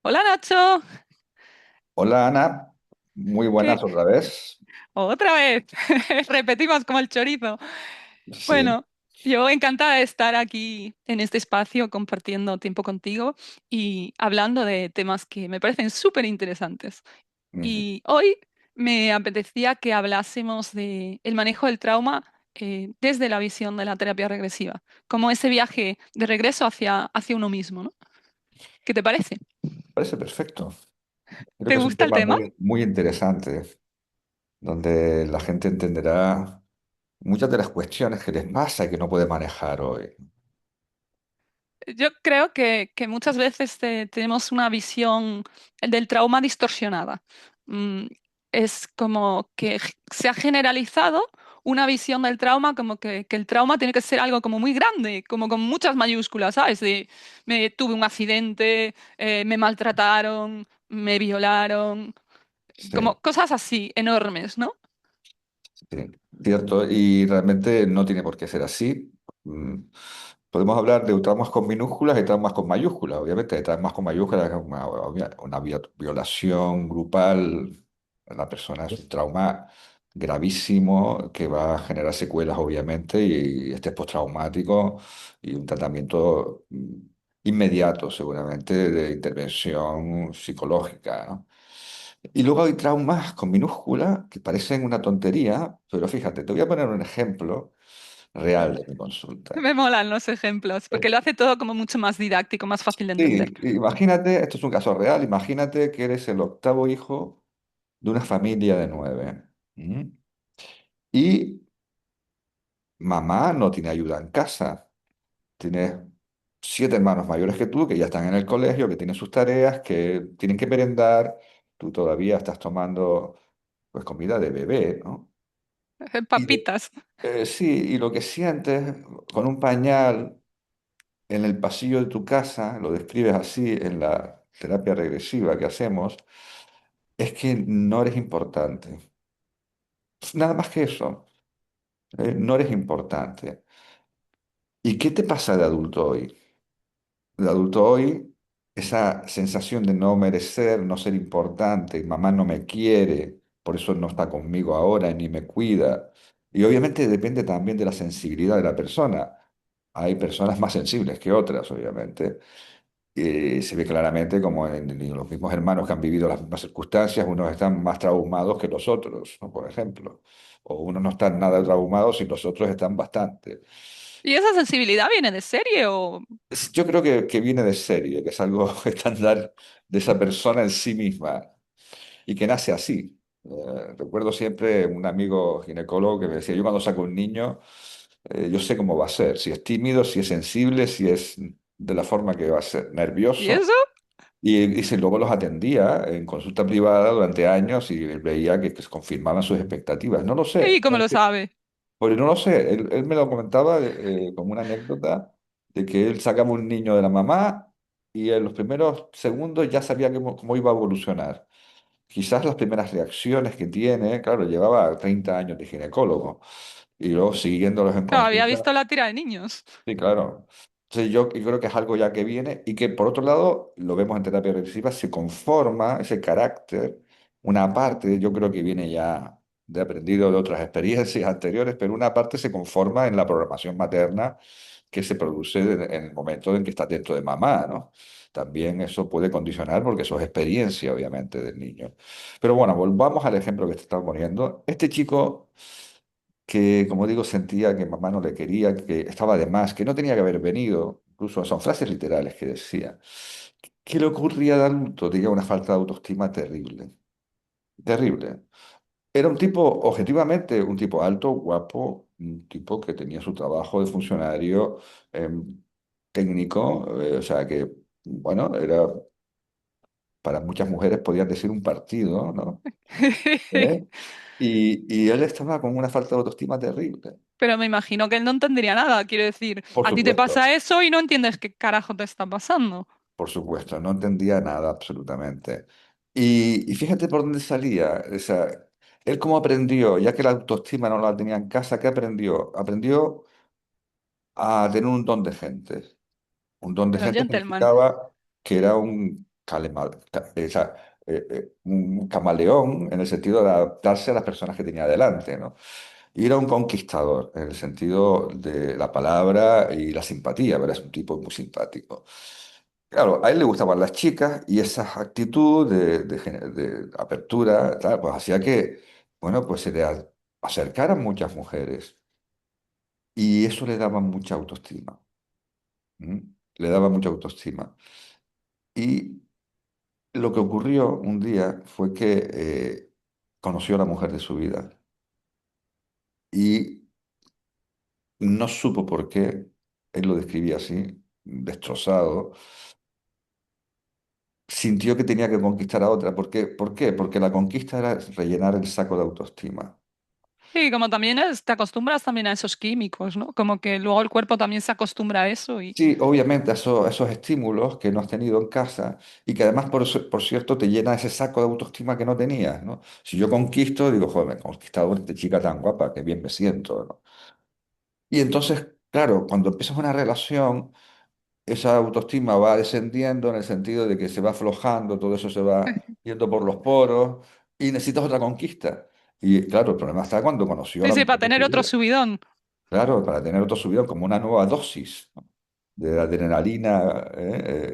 Hola Nacho, Hola Ana, muy buenas ¿qué? otra vez. Otra vez, repetimos como el chorizo. Sí. Bueno, yo encantada de estar aquí en este espacio compartiendo tiempo contigo y hablando de temas que me parecen súper interesantes. Ujú. Y hoy me apetecía que hablásemos de el manejo del trauma desde la visión de la terapia regresiva, como ese viaje de regreso hacia uno mismo, ¿no? ¿Qué te parece? Parece perfecto. Creo ¿Te que es un gusta el tema tema? muy interesante, donde la gente entenderá muchas de las cuestiones que les pasa y que no puede manejar hoy. Yo creo que muchas veces tenemos una visión del trauma distorsionada. Mm, es como que se ha generalizado una visión del trauma como que el trauma tiene que ser algo como muy grande, como con muchas mayúsculas, ¿sabes? De me tuve un accidente, me maltrataron, me violaron, Sí, como cosas así enormes, ¿no? sí, cierto. Y realmente no tiene por qué ser así. Mm, Podemos hablar de traumas con minúsculas y traumas con mayúsculas. Obviamente, hay traumas con mayúsculas, una violación grupal. La persona es un trauma gravísimo que va a generar secuelas, obviamente, y estrés postraumático y un tratamiento inmediato, seguramente, de intervención psicológica, ¿no? Y luego hay traumas con minúscula que parecen una tontería, pero fíjate, te voy a poner un ejemplo real de mi consulta. Me molan los ejemplos, porque lo hace todo como mucho más didáctico, más fácil de entender. Sí, imagínate, esto es un caso real, imagínate que eres el octavo hijo de una familia de nueve. ¿M? Y mamá no tiene ayuda en casa. Tienes siete hermanos mayores que tú, que ya están en el colegio, que tienen sus tareas, que tienen que merendar. Tú todavía estás tomando pues comida de bebé, ¿no? Y Papitas. sí, y lo que sientes con un pañal en el pasillo de tu casa, lo describes así en la terapia regresiva que hacemos, es que no eres importante. Nada más que eso, no eres importante. ¿Y qué te pasa de adulto hoy? De adulto hoy, esa sensación de no merecer, no ser importante, mamá no me quiere, por eso no está conmigo ahora ni me cuida. Y obviamente depende también de la sensibilidad de la persona. Hay personas más sensibles que otras, obviamente. Se ve claramente como en los mismos hermanos que han vivido las mismas circunstancias, unos están más traumados que los otros, ¿no? Por ejemplo. O unos no están nada traumados y los otros están bastante. ¿Y esa sensibilidad viene de serie o...? Yo creo que viene de serie, que es algo estándar de esa persona en sí misma y que nace así. Recuerdo siempre un amigo ginecólogo que me decía, yo cuando saco un niño, yo sé cómo va a ser, si es tímido, si es sensible, si es de la forma que va a ser, ¿Y nervioso. eso? Y dice, luego los atendía en consulta privada durante años y él veía que se confirmaban sus expectativas. No lo ¿Y sé, cómo lo sabe? porque no lo sé. Él me lo comentaba como una anécdota de que él sacaba un niño de la mamá y en los primeros segundos ya sabía cómo iba a evolucionar. Quizás las primeras reacciones que tiene, claro, llevaba 30 años de ginecólogo y luego siguiéndolos en Claro, había consulta. visto la tira de niños. Sí, claro. Entonces yo creo que es algo ya que viene y que por otro lado, lo vemos en terapia regresiva, se conforma ese carácter, una parte yo creo que viene ya de aprendido de otras experiencias anteriores, pero una parte se conforma en la programación materna que se produce en el momento en que está dentro de mamá, ¿no? También eso puede condicionar porque eso es experiencia, obviamente, del niño. Pero bueno, volvamos al ejemplo que te estaba poniendo. Este chico que, como digo, sentía que mamá no le quería, que estaba de más, que no tenía que haber venido, incluso son frases literales que decía. ¿Qué le ocurría de adulto? Tenía una falta de autoestima terrible, terrible. Era un tipo, objetivamente, un tipo alto, guapo, un tipo que tenía su trabajo de funcionario técnico, o sea que, bueno, era para muchas mujeres podían decir un partido, ¿no? ¿Eh? Y él estaba con una falta de autoestima terrible, Pero me imagino que él no entendería nada. Quiero decir, por a ti te supuesto. pasa eso y no entiendes qué carajo te está pasando. Por supuesto, no entendía nada absolutamente. Y fíjate por dónde salía. O sea, él cómo aprendió, ya que la autoestima no la tenía en casa, ¿qué aprendió? Aprendió a tener un don de gente. Un don de Pero gente gentleman. significaba que era un o sea, un camaleón en el sentido de adaptarse a las personas que tenía delante, ¿no? Y era un conquistador en el sentido de la palabra y la simpatía, ¿verdad? Es un tipo muy simpático. Claro, a él le gustaban las chicas y esa actitud de apertura, tal, pues hacía que, bueno, pues se le acercaran muchas mujeres y eso le daba mucha autoestima. ¿M? Le daba mucha autoestima. Y lo que ocurrió un día fue que conoció a la mujer de su vida y no supo por qué, él lo describía así, destrozado, sintió que tenía que conquistar a otra. ¿Por qué? Porque la conquista era rellenar el saco de autoestima. Sí, como también te acostumbras también a esos químicos, ¿no? Como que luego el cuerpo también se acostumbra a eso y Sí, obviamente esos estímulos que no has tenido en casa y que además, por cierto, te llena ese saco de autoestima que no tenías, ¿no? Si yo conquisto, digo, joder, me he conquistado a esta chica tan guapa, que bien me siento, ¿no? Y entonces, claro, cuando empiezas una relación, esa autoestima va descendiendo en el sentido de que se va aflojando, todo eso se va yendo por los poros y necesitas otra conquista. Y claro, el problema está cuando conoció a sí, la sí, para mujer de tener su otro vida. subidón. Claro, para tener otro subidón, como una nueva dosis, ¿no? De adrenalina,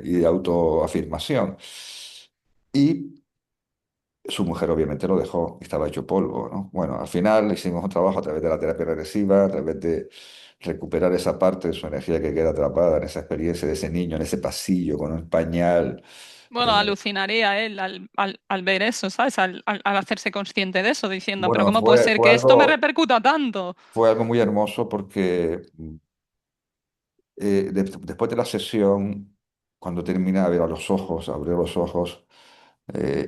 y de autoafirmación. Y su mujer obviamente lo dejó, estaba hecho polvo, ¿no? Bueno, al final hicimos un trabajo a través de la terapia regresiva, a través de recuperar esa parte de su energía que queda atrapada en esa experiencia de ese niño, en ese pasillo con un pañal. Bueno, alucinaría él al ver eso, ¿sabes? Al hacerse consciente de eso, diciendo, pero Bueno, ¿cómo puede ser que esto me repercuta tanto? fue algo muy hermoso porque después de la sesión, cuando terminé a ver a los ojos, abrió los ojos,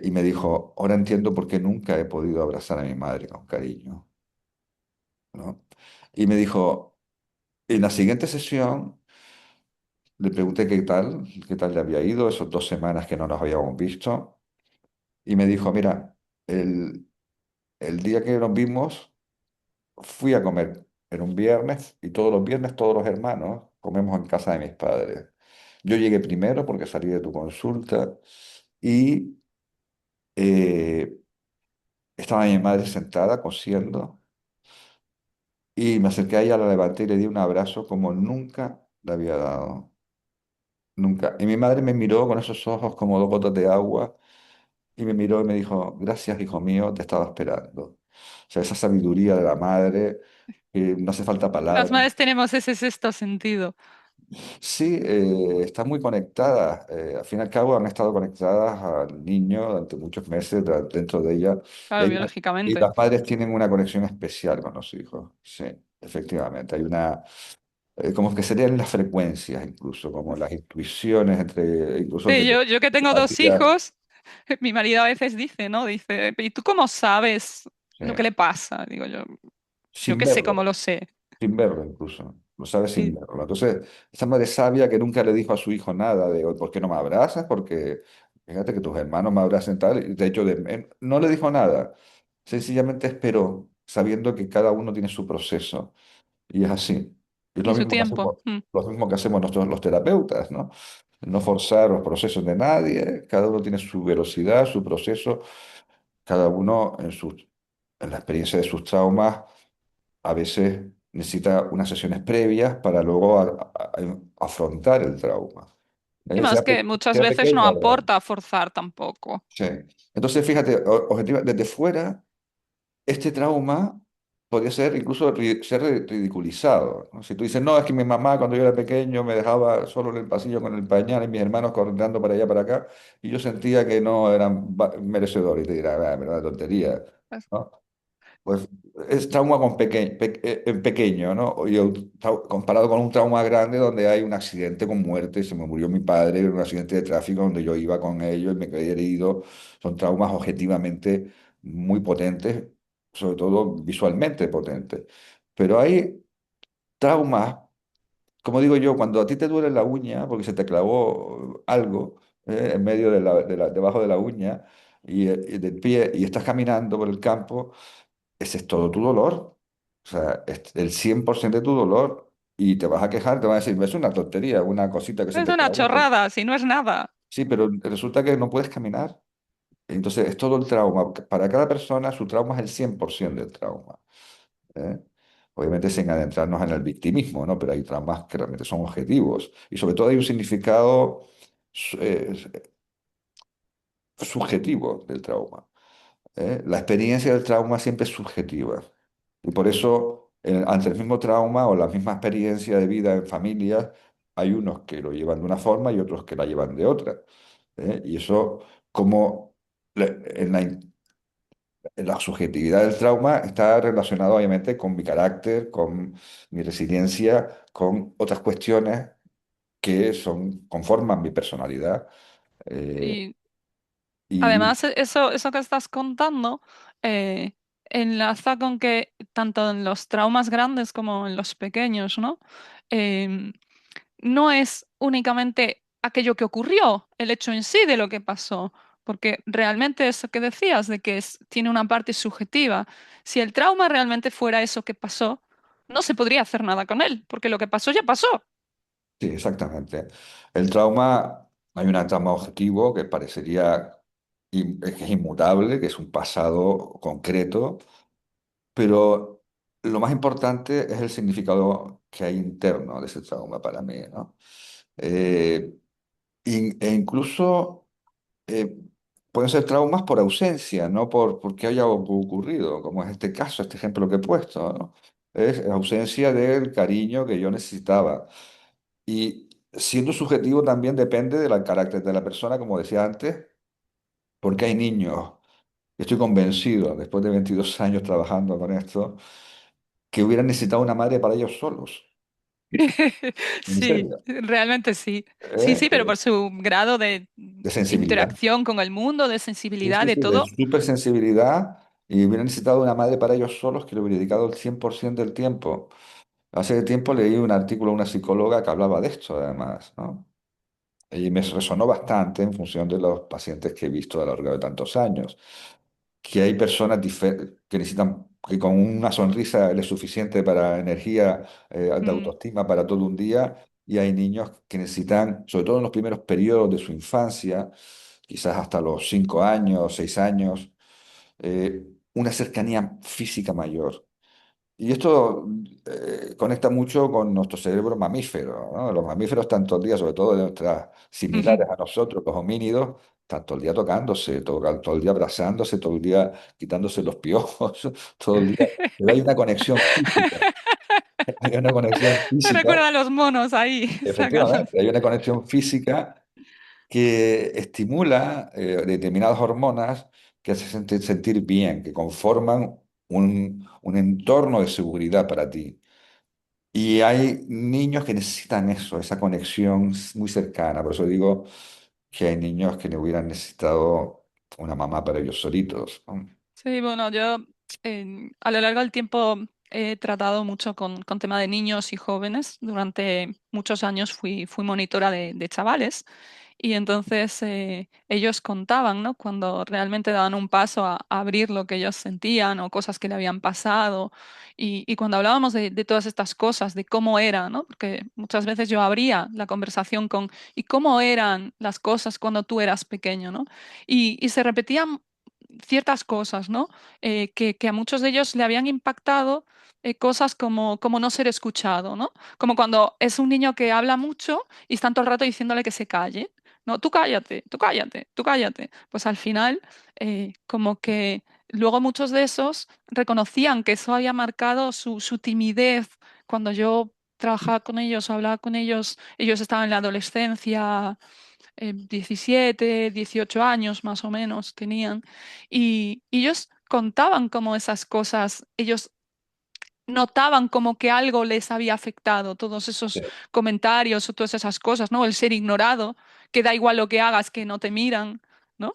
y me dijo, ahora entiendo por qué nunca he podido abrazar a mi madre con cariño, ¿no? Y me dijo, en la siguiente sesión le pregunté qué tal le había ido, esas 2 semanas que no nos habíamos visto, y me dijo, mira, el, el día que nos vimos fui a comer en un viernes y todos los viernes todos los hermanos comemos en casa de mis padres. Yo llegué primero porque salí de tu consulta y eh, estaba mi madre sentada cosiendo y me acerqué a ella, la levanté y le di un abrazo como nunca le había dado. Nunca. Y mi madre me miró con esos ojos como 2 gotas de agua y me miró y me dijo, gracias, hijo mío, te estaba esperando. O sea, esa sabiduría de la madre, que no hace falta Las palabras. madres tenemos ese sexto sentido, Sí, están muy conectadas. Al fin y al cabo han estado conectadas al niño durante muchos meses dentro de ella. Y, claro, y biológicamente. las madres tienen una conexión especial con los hijos. Sí, efectivamente. Hay una, como que serían las frecuencias incluso, como las intuiciones entre, incluso Sí, entre yo que tengo dos simpatías. hijos, mi marido a veces dice, ¿no? Dice, ¿y tú cómo sabes Sí. lo que le pasa? Digo yo Sin qué sé cómo verlo. lo sé. Sin verlo incluso, lo sabe sin Sí, verlo. Entonces, esa madre sabia que nunca le dijo a su hijo nada de, "Oye, ¿por qué no me abrazas? Porque fíjate que tus hermanos me abrazan tal". Y de hecho, no le dijo nada. Sencillamente esperó, sabiendo que cada uno tiene su proceso. Y es así. Y es y su tiempo. Mm. lo mismo que hacemos nosotros los terapeutas, ¿no? No forzar los procesos de nadie, cada uno tiene su velocidad, su proceso, cada uno en la experiencia de sus traumas a veces necesita unas sesiones previas para luego afrontar el trauma. Y más que muchas Sea veces no pequeño o grande. aporta forzar tampoco. Sí. Entonces, fíjate, desde fuera, este trauma podría ser incluso ser ridiculizado, ¿no? Si tú dices, no, es que mi mamá cuando yo era pequeño me dejaba solo en el pasillo con el pañal y mis hermanos corriendo para allá para acá, y yo sentía que no eran merecedores, y te dirán, ah, verdad, tontería, Pues, ¿no? Pues es trauma en pequeño, ¿no? Comparado con un trauma grande donde hay un accidente con muerte, se me murió mi padre en un accidente de tráfico donde yo iba con ellos y me quedé herido, son traumas objetivamente muy potentes, sobre todo visualmente potentes. Pero hay traumas, como digo yo, cuando a ti te duele la uña porque se te clavó algo, en medio debajo de la uña y del pie y estás caminando por el campo, ese es todo tu dolor. O sea, es el 100% de tu dolor. Y te vas a quejar, te van a decir, es una tontería, una cosita que se es te una clavó. chorrada, si no es nada. Sí, pero resulta que no puedes caminar. Entonces, es todo el trauma. Para cada persona, su trauma es el 100% del trauma. ¿Eh? Obviamente sin adentrarnos en el victimismo, ¿no? Pero hay traumas que realmente son objetivos. Y sobre todo hay un significado su- eh, subjetivo del trauma. ¿Eh? La experiencia del trauma siempre es subjetiva. Y por eso, ante el mismo trauma o la misma experiencia de vida en familias, hay unos que lo llevan de una forma y otros que la llevan de otra. ¿Eh? Y eso, como en la subjetividad del trauma está relacionado obviamente con mi carácter, con mi resiliencia, con otras cuestiones que conforman mi personalidad. Eh, Y y además, eso que estás contando eh, enlaza con que tanto en los traumas grandes como en los pequeños, ¿no? Em, no es únicamente aquello que ocurrió, el hecho en sí de lo que pasó, porque realmente eso que decías de que tiene una parte subjetiva, si el trauma realmente fuera eso que pasó, no se podría hacer nada con él, porque lo que pasó ya pasó. sí, exactamente. El trauma, hay un trauma objetivo que parecería que es inmutable, que es un pasado concreto, pero lo más importante es el significado que hay interno de ese trauma para mí, ¿no? Eh, e incluso eh, pueden ser traumas por ausencia, no porque haya ocurrido, como es este caso, este ejemplo que he puesto, ¿no? Es ausencia del cariño que yo necesitaba. Y siendo subjetivo también depende del carácter de la persona, como decía antes, porque hay niños, estoy convencido, después de 22 años trabajando con esto, que hubieran necesitado una madre para ellos solos. En Sí, serio. realmente sí. Sí, ¿Eh? sí, pero por su grado de De sensibilidad. interacción con el mundo, de Sí, sensibilidad, sí, de sí, de todo. súper sensibilidad y hubieran necesitado una madre para ellos solos que le hubiera dedicado el 100% del tiempo. Hace tiempo leí un artículo de una psicóloga que hablaba de esto, además, ¿no? Y me resonó bastante en función de los pacientes que he visto a lo largo de tantos años, que hay personas que necesitan, que con una sonrisa es suficiente para energía, de Mm, autoestima para todo un día, y hay niños que necesitan, sobre todo en los primeros periodos de su infancia, quizás hasta los 5 años, 6 años, una cercanía física mayor. Y esto conecta mucho con nuestro cerebro mamífero, ¿no? Los mamíferos están todo el día, sobre todo de nuestras ujú. similares a nosotros, los homínidos, están todo el día tocándose, todo el día abrazándose, todo el día quitándose los piojos, todo el día. Pero hay una conexión física, hay una conexión Me física, recuerda a los monos ahí, sacando. efectivamente, hay una conexión física que estimula determinadas hormonas que hacen sentir bien, que conforman un entorno de seguridad para ti. Y hay niños que necesitan eso, esa conexión muy cercana. Por eso digo que hay niños que no hubieran necesitado una mamá para ellos solitos, ¿no? Sí, bueno, yo a lo largo del tiempo he tratado mucho con tema de niños y jóvenes. Durante muchos años fui monitora de chavales y entonces ellos contaban, ¿no? Cuando realmente daban un paso a abrir lo que ellos sentían o cosas que le habían pasado. Y cuando hablábamos de todas estas cosas, de cómo era, ¿no? Porque muchas veces yo abría la conversación con ¿y cómo eran las cosas cuando tú eras pequeño, ¿no? Y se repetían ciertas cosas, ¿no? Que a muchos de ellos le habían impactado cosas como no ser escuchado, ¿no? Como cuando es un niño que habla mucho y están todo el rato diciéndole que se calle. No, tú cállate, tú cállate, tú cállate. Pues al final, como que luego muchos de esos reconocían que eso había marcado su timidez. Cuando yo trabajaba con ellos o hablaba con ellos, ellos estaban en la adolescencia, 17, 18 años más o menos tenían, y ellos contaban como esas cosas, ellos notaban como que algo les había afectado, todos esos Sí. comentarios o todas esas cosas, ¿no? El ser ignorado, que da igual lo que hagas, que no te miran, ¿no?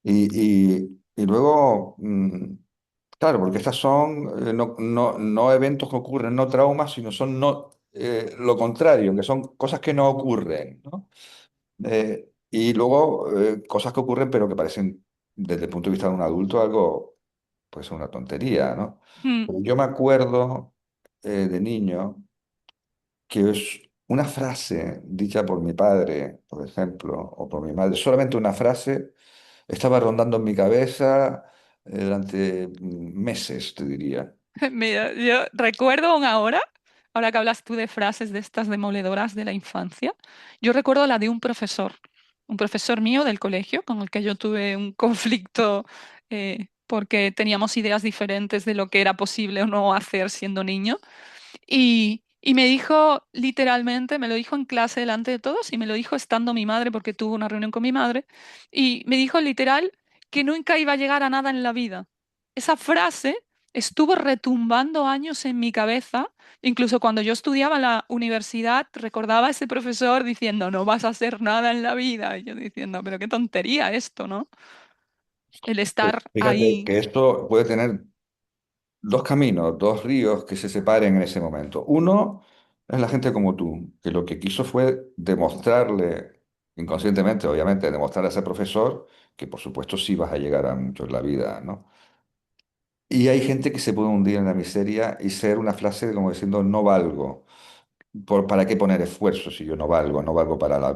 Y luego, claro, porque estas son no eventos que ocurren, no traumas, sino son lo contrario, que son cosas que no ocurren, ¿no? Y luego cosas que ocurren pero que parecen desde el punto de vista de un adulto algo, pues una tontería, ¿no? Mm, Pero yo me acuerdo de niño que es una frase dicha por mi padre, por ejemplo, o por mi madre, solamente una frase, estaba rondando en mi cabeza durante meses, te diría. Mira, yo recuerdo aún ahora que hablas tú de frases de estas demoledoras de la infancia, yo recuerdo la de un profesor mío del colegio con el que yo tuve un conflicto porque teníamos ideas diferentes de lo que era posible o no hacer siendo niño. Y me dijo literalmente, me lo dijo en clase delante de todos y me lo dijo estando mi madre porque tuvo una reunión con mi madre y me dijo literal que nunca iba a llegar a nada en la vida. Esa frase estuvo retumbando años en mi cabeza, incluso cuando yo estudiaba en la universidad recordaba a ese profesor diciendo no vas a hacer nada en la vida y yo diciendo pero qué tontería esto, ¿no? El estar Fíjate ahí. que esto puede tener dos caminos, dos ríos que se separen en ese momento. Uno es la gente como tú, que lo que quiso fue demostrarle, inconscientemente, obviamente, demostrarle a ese profesor que por supuesto sí vas a llegar a mucho en la vida, ¿no? Y hay gente que se puede hundir en la miseria y ser una frase como diciendo no valgo. ¿Para qué poner esfuerzo si yo no valgo? No valgo para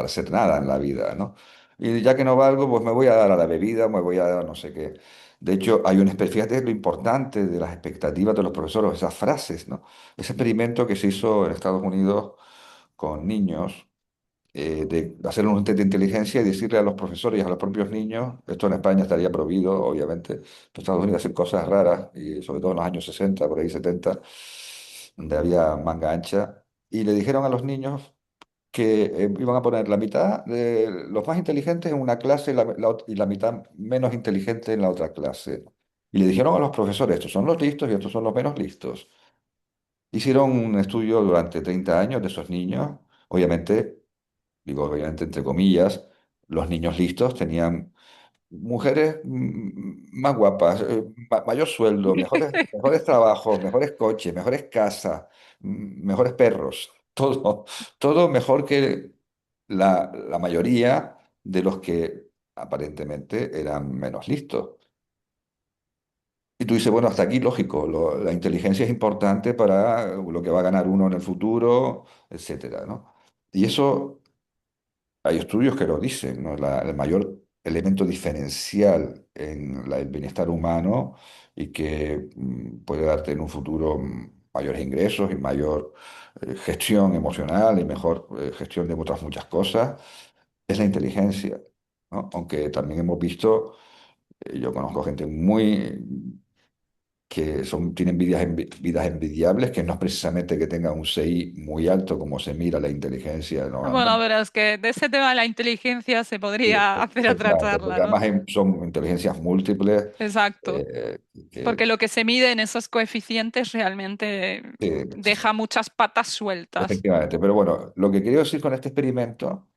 hacer nada en la vida, ¿no? Y ya que no valgo, pues me voy a dar a la bebida, me voy a dar a no sé qué. De hecho, fíjate lo importante de las expectativas de los profesores, esas frases, ¿no? Ese experimento que se hizo en Estados Unidos con niños, de hacer un test de inteligencia y decirle a los profesores y a los propios niños, esto en España estaría prohibido, obviamente, en Estados Unidos hacen cosas raras, y sobre todo en los años 60 por ahí 70 donde había manga ancha, y le dijeron a los niños que iban a poner la mitad de los más inteligentes en una clase y la mitad menos inteligente en la otra clase. Y le dijeron a los profesores, estos son los listos y estos son los menos listos. Hicieron un estudio durante 30 años de esos niños. Obviamente, digo obviamente entre comillas, los niños listos tenían mujeres más guapas, mayor sueldo, mejores trabajos, mejores coches, mejores casas, mejores perros, todo, todo mejor que la mayoría de los que aparentemente eran menos listos. Y tú dices, bueno, hasta aquí lógico, la inteligencia es importante para lo que va a ganar uno en el futuro, etcétera, ¿no? Y eso hay estudios que lo dicen, ¿no? El mayor elemento diferencial en el bienestar humano y que puede darte en un futuro mayores ingresos y mayor gestión emocional y mejor gestión de otras muchas cosas es la inteligencia, ¿no? Aunque también hemos visto, yo conozco gente tienen vidas envidiables, que no es precisamente que tengan un CI muy alto como se mira la inteligencia Bueno, normalmente. pero es que de ese tema de la inteligencia se Sí, podría hacer otra efectivamente, charla, porque ¿no? además son inteligencias múltiples, Exacto. eh, que, Porque lo que se mide en esos coeficientes realmente sí, deja muchas patas sueltas. efectivamente. Pero bueno, lo que quiero decir con este experimento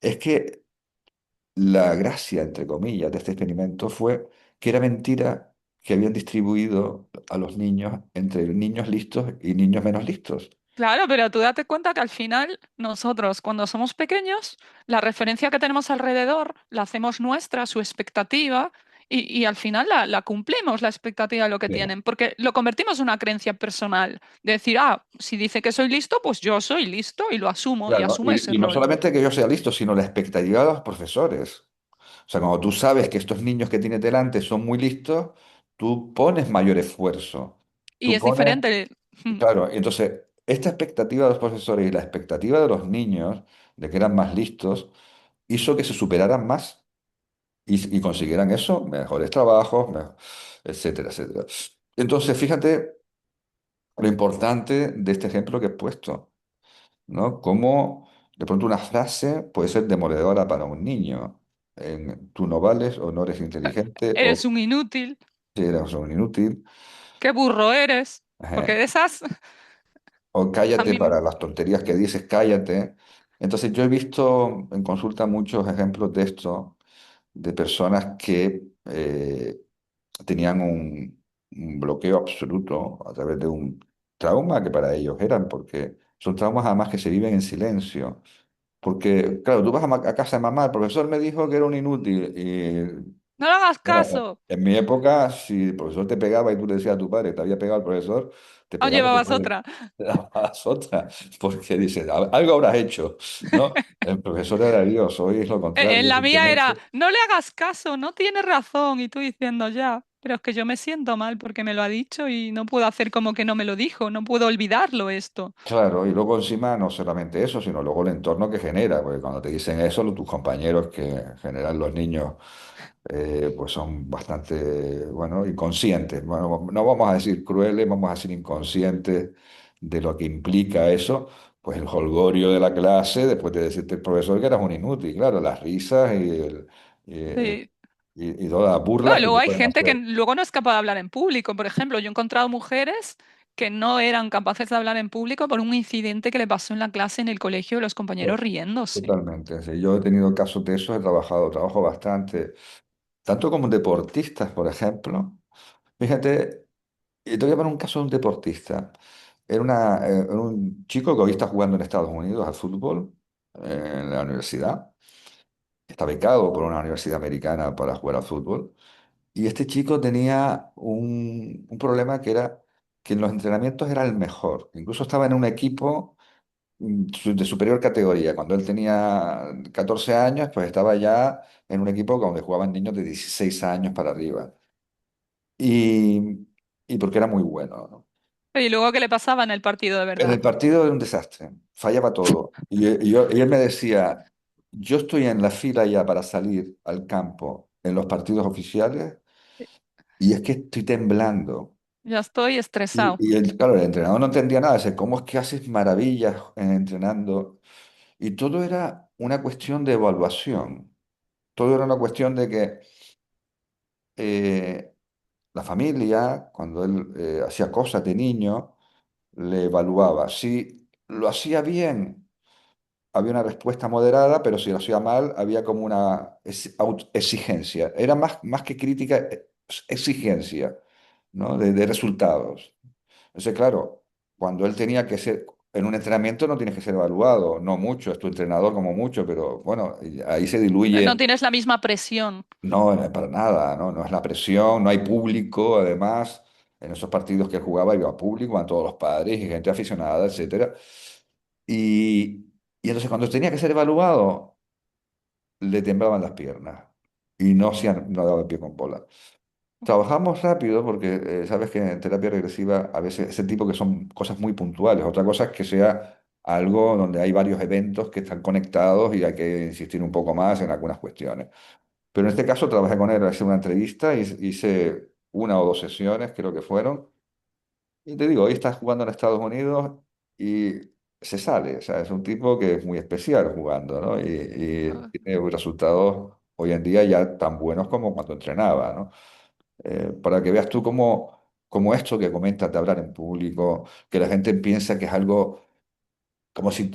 es que la gracia, entre comillas, de este experimento fue que era mentira que habían distribuido a los niños entre niños listos y niños menos listos. Claro, pero tú date cuenta que al final nosotros, cuando somos pequeños, la referencia que tenemos alrededor la hacemos nuestra, su expectativa, y al final la cumplimos, la expectativa de lo que Claro, tienen, porque lo convertimos en una creencia personal, de decir, ah, si dice que soy listo, pues yo soy listo y lo asumo y claro, asumo ese y no rol. solamente que yo sea listo, sino la expectativa de los profesores. O sea, cuando tú sabes que estos niños que tienes delante son muy listos, tú pones mayor esfuerzo. Y Tú es pones, diferente. claro, y entonces esta expectativa de los profesores y la expectativa de los niños de que eran más listos hizo que se superaran más y consiguieran eso, mejores trabajos, etcétera, etcétera. Entonces, fíjate lo importante de este ejemplo que he puesto, ¿no? Cómo de pronto una frase puede ser demoledora para un niño. Tú no vales o no eres inteligente o Eres un inútil, eres un inútil. qué burro eres, porque eh, de esas O a cállate mí, para las tonterías que dices, cállate. Entonces yo he visto en consulta muchos ejemplos de esto, de personas que tenían un bloqueo absoluto a través de un trauma que para ellos eran, porque son traumas además que se viven en silencio. Porque, claro, tú vas a casa de mamá, el profesor me dijo que era un inútil, No le hagas Bueno, caso. en mi época, si el profesor te pegaba y tú le decías a tu padre que te había pegado el profesor, te Aún pegaba tu llevabas padre. otra. Te dabas otra, porque dices, Algo habrás hecho", ¿no? El profesor era Dios, hoy es lo En contrario, la mía era, simplemente. no le hagas caso, no tiene razón. Y tú diciendo ya, pero es que yo me siento mal porque me lo ha dicho y no puedo hacer como que no me lo dijo, no puedo olvidarlo esto. Claro, y luego encima no solamente eso, sino luego el entorno que genera, porque cuando te dicen eso, tus compañeros que en general los niños pues son bastante, bueno, inconscientes. Bueno, no vamos a decir crueles, vamos a decir inconscientes de lo que implica eso. Pues el jolgorio de la clase, después de decirte el profesor que eras un inútil, claro, las risas Sí. y todas las No, burlas y que luego te hay pueden gente que hacer. luego no es capaz de hablar en público. Por ejemplo, yo he encontrado mujeres que no eran capaces de hablar en público por un incidente que le pasó en la clase en el colegio y los compañeros riéndose. Totalmente. Sí. Yo he tenido casos de esos, trabajo bastante, tanto como deportistas, por ejemplo. Fíjate, y te voy a poner un caso de un deportista. Era un chico que hoy está jugando en Estados Unidos al fútbol, en la universidad. Está becado por una universidad americana para jugar al fútbol. Y este chico tenía un problema que era que en los entrenamientos era el mejor. Incluso estaba en un equipo de superior categoría. Cuando él tenía 14 años, pues estaba ya en un equipo donde jugaban niños de 16 años para arriba. Y, y porque era muy bueno, ¿no? Y luego, ¿qué le pasaba en el partido de En verdad? el partido era un desastre, fallaba todo. Y él me decía, yo estoy en la fila ya para salir al campo en los partidos oficiales y es que estoy temblando. Ya estoy estresado. Claro, el entrenador no entendía nada, dice, ¿cómo es que haces maravillas entrenando? Y todo era una cuestión de evaluación, todo era una cuestión de que eh, la familia, cuando él hacía cosas de niño, le evaluaba. Si lo hacía bien, había una respuesta moderada, pero si lo hacía mal, había como una exigencia. Era más que crítica, exigencia, ¿no? De resultados. Entonces, claro, cuando él tenía que ser, en un entrenamiento no tienes que ser evaluado, no mucho, es tu entrenador como mucho, pero bueno, y ahí se No diluye. tienes la misma presión. No, para nada, ¿no? No es la presión, no hay público, además, en esos partidos que él jugaba iba público, iban todos los padres y gente aficionada, etcétera. Y entonces cuando tenía que ser evaluado, le temblaban las piernas y no daba pie con bola. Trabajamos rápido porque sabes que en terapia regresiva a veces ese tipo que son cosas muy puntuales. Otra cosa es que sea algo donde hay varios eventos que están conectados y hay que insistir un poco más en algunas cuestiones. Pero en este caso trabajé con él, hice una entrevista, hice una o dos sesiones, creo que fueron. Y te digo, hoy está jugando en Estados Unidos y se sale. O sea, es un tipo que es muy especial jugando, ¿no? Y Ah, tiene resultados hoy en día ya tan buenos como cuando entrenaba, ¿no? Para que veas tú cómo esto que comentas de hablar en público, que la gente piensa que es algo como si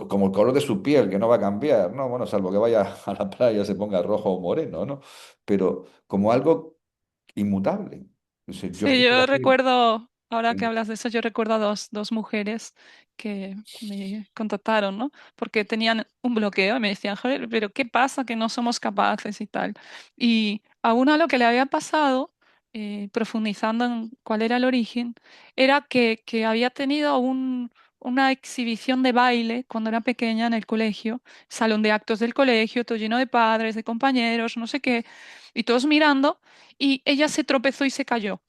como el color de su piel, que no va a cambiar, ¿no? Bueno, salvo que vaya a la playa se ponga rojo o moreno, ¿no? Pero como algo inmutable. Dice, yo sí, estoy yo aquí. recuerdo, ahora que hablas de eso, yo recuerdo a dos mujeres que me contactaron, ¿no? Porque tenían un bloqueo y me decían, joder, pero ¿qué pasa que no somos capaces y tal? Y a una lo que le había pasado, profundizando en cuál era el origen, era que había tenido una exhibición de baile cuando era pequeña en el colegio, salón de actos del colegio, todo lleno de padres, de compañeros, no sé qué, y todos mirando, y ella se tropezó y se cayó.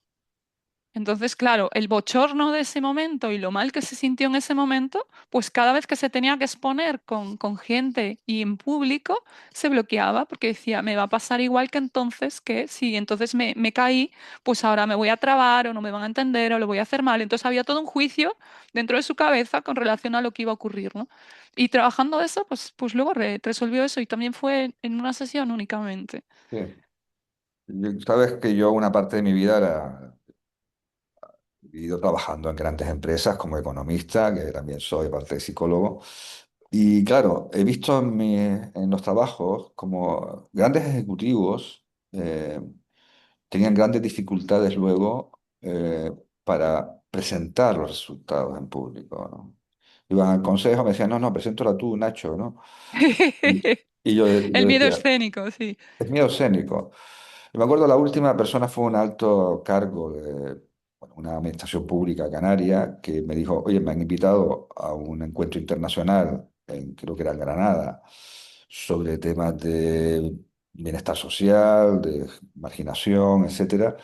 Entonces, claro, el bochorno de ese momento y lo mal que se sintió en ese momento, pues cada vez que se tenía que exponer con gente y en público, se bloqueaba porque decía, me va a pasar igual que entonces, que si entonces me caí, pues ahora me voy a trabar o no me van a entender o lo voy a hacer mal. Entonces había todo un juicio dentro de su cabeza con relación a lo que iba a ocurrir, ¿no? Y trabajando eso, pues luego resolvió eso y también fue en una sesión únicamente. Sí. Sabes que yo una parte de mi vida he vivido trabajando en grandes empresas como economista, que también soy parte de psicólogo. Y claro, he visto en los trabajos como grandes ejecutivos tenían grandes dificultades luego para presentar los resultados en público, ¿no? Iban al consejo, me decían, no, no, preséntala tú, Nacho, ¿no? Y yo El miedo decía, escénico, sí. es miedo escénico. Y me acuerdo la última persona fue un alto cargo de bueno, una administración pública canaria que me dijo, oye, me han invitado a un encuentro internacional, creo que era en Granada, sobre temas de bienestar social, de marginación, etcétera.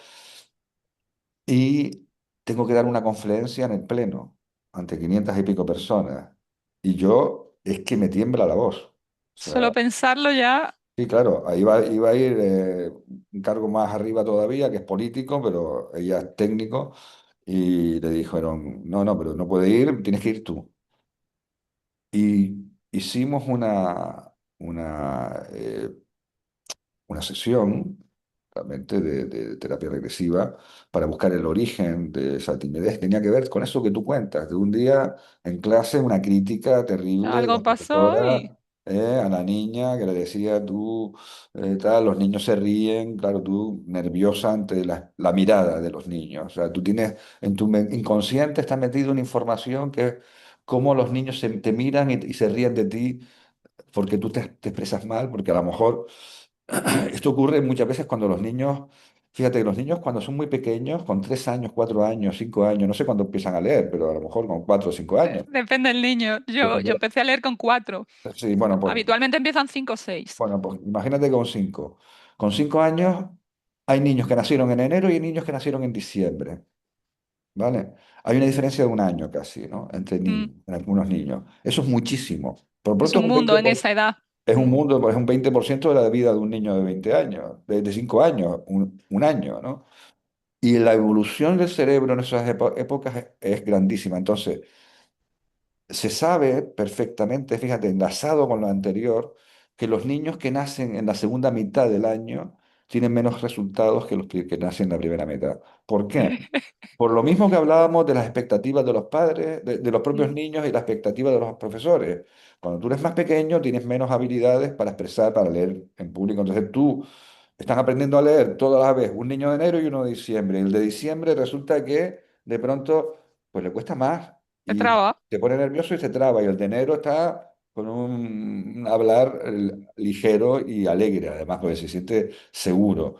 Y tengo que dar una conferencia en el Pleno ante 500 y pico personas. Y yo es que me tiembla la voz. O Solo sea, pensarlo ya, sí, claro, ahí iba a ir un cargo más arriba todavía, que es político, pero ella es técnico. Y le dijeron, no, no, pero no puede ir, tienes que ir tú. Y hicimos una sesión realmente de terapia regresiva para buscar el origen de esa timidez. Tenía que ver con eso que tú cuentas, de un día en clase una crítica terrible de algo la pasó y profesora a la niña que le decía, tú, tal, los niños se ríen, claro, tú nerviosa ante la mirada de los niños. O sea, tú tienes, en tu inconsciente está metido una información que es cómo los niños te miran y se ríen de ti porque tú te expresas mal, porque a lo mejor esto ocurre muchas veces cuando los niños, fíjate que los niños cuando son muy pequeños, con 3 años, 4 años, 5 años, no sé cuándo empiezan a leer, pero a lo mejor con 4 o 5 años. depende del niño. Pues Yo empecé a leer con 4. sí, bueno, Habitualmente empiezan 5 o 6. pues imagínate con 5. Con 5 años hay niños que nacieron en enero y hay niños que nacieron en diciembre, ¿vale? Hay una diferencia de un año casi, ¿no? Entre Mm, niños, en algunos niños. Eso es muchísimo. Por Es pronto es un un mundo en 20%. esa edad. Es un Mm. mundo, pues es un 20% de la vida de un niño de 20 años, de 5 años, un año, ¿no? Y la evolución del cerebro en esas épocas es grandísima. Entonces, se sabe perfectamente, fíjate, enlazado con lo anterior, que los niños que nacen en la segunda mitad del año tienen menos resultados que los que nacen en la primera mitad. ¿Por qué? Por lo mismo que hablábamos de las expectativas de los padres, de los propios Mm. niños y las expectativas de los profesores. Cuando tú eres más pequeño, tienes menos habilidades para expresar, para leer en público. Entonces tú estás aprendiendo a leer todas las vez, un niño de enero y uno de diciembre. El de diciembre resulta que de pronto pues le cuesta más Se y traba. se pone nervioso y se traba. Y el de enero está con un hablar ligero y alegre, además, porque se siente seguro.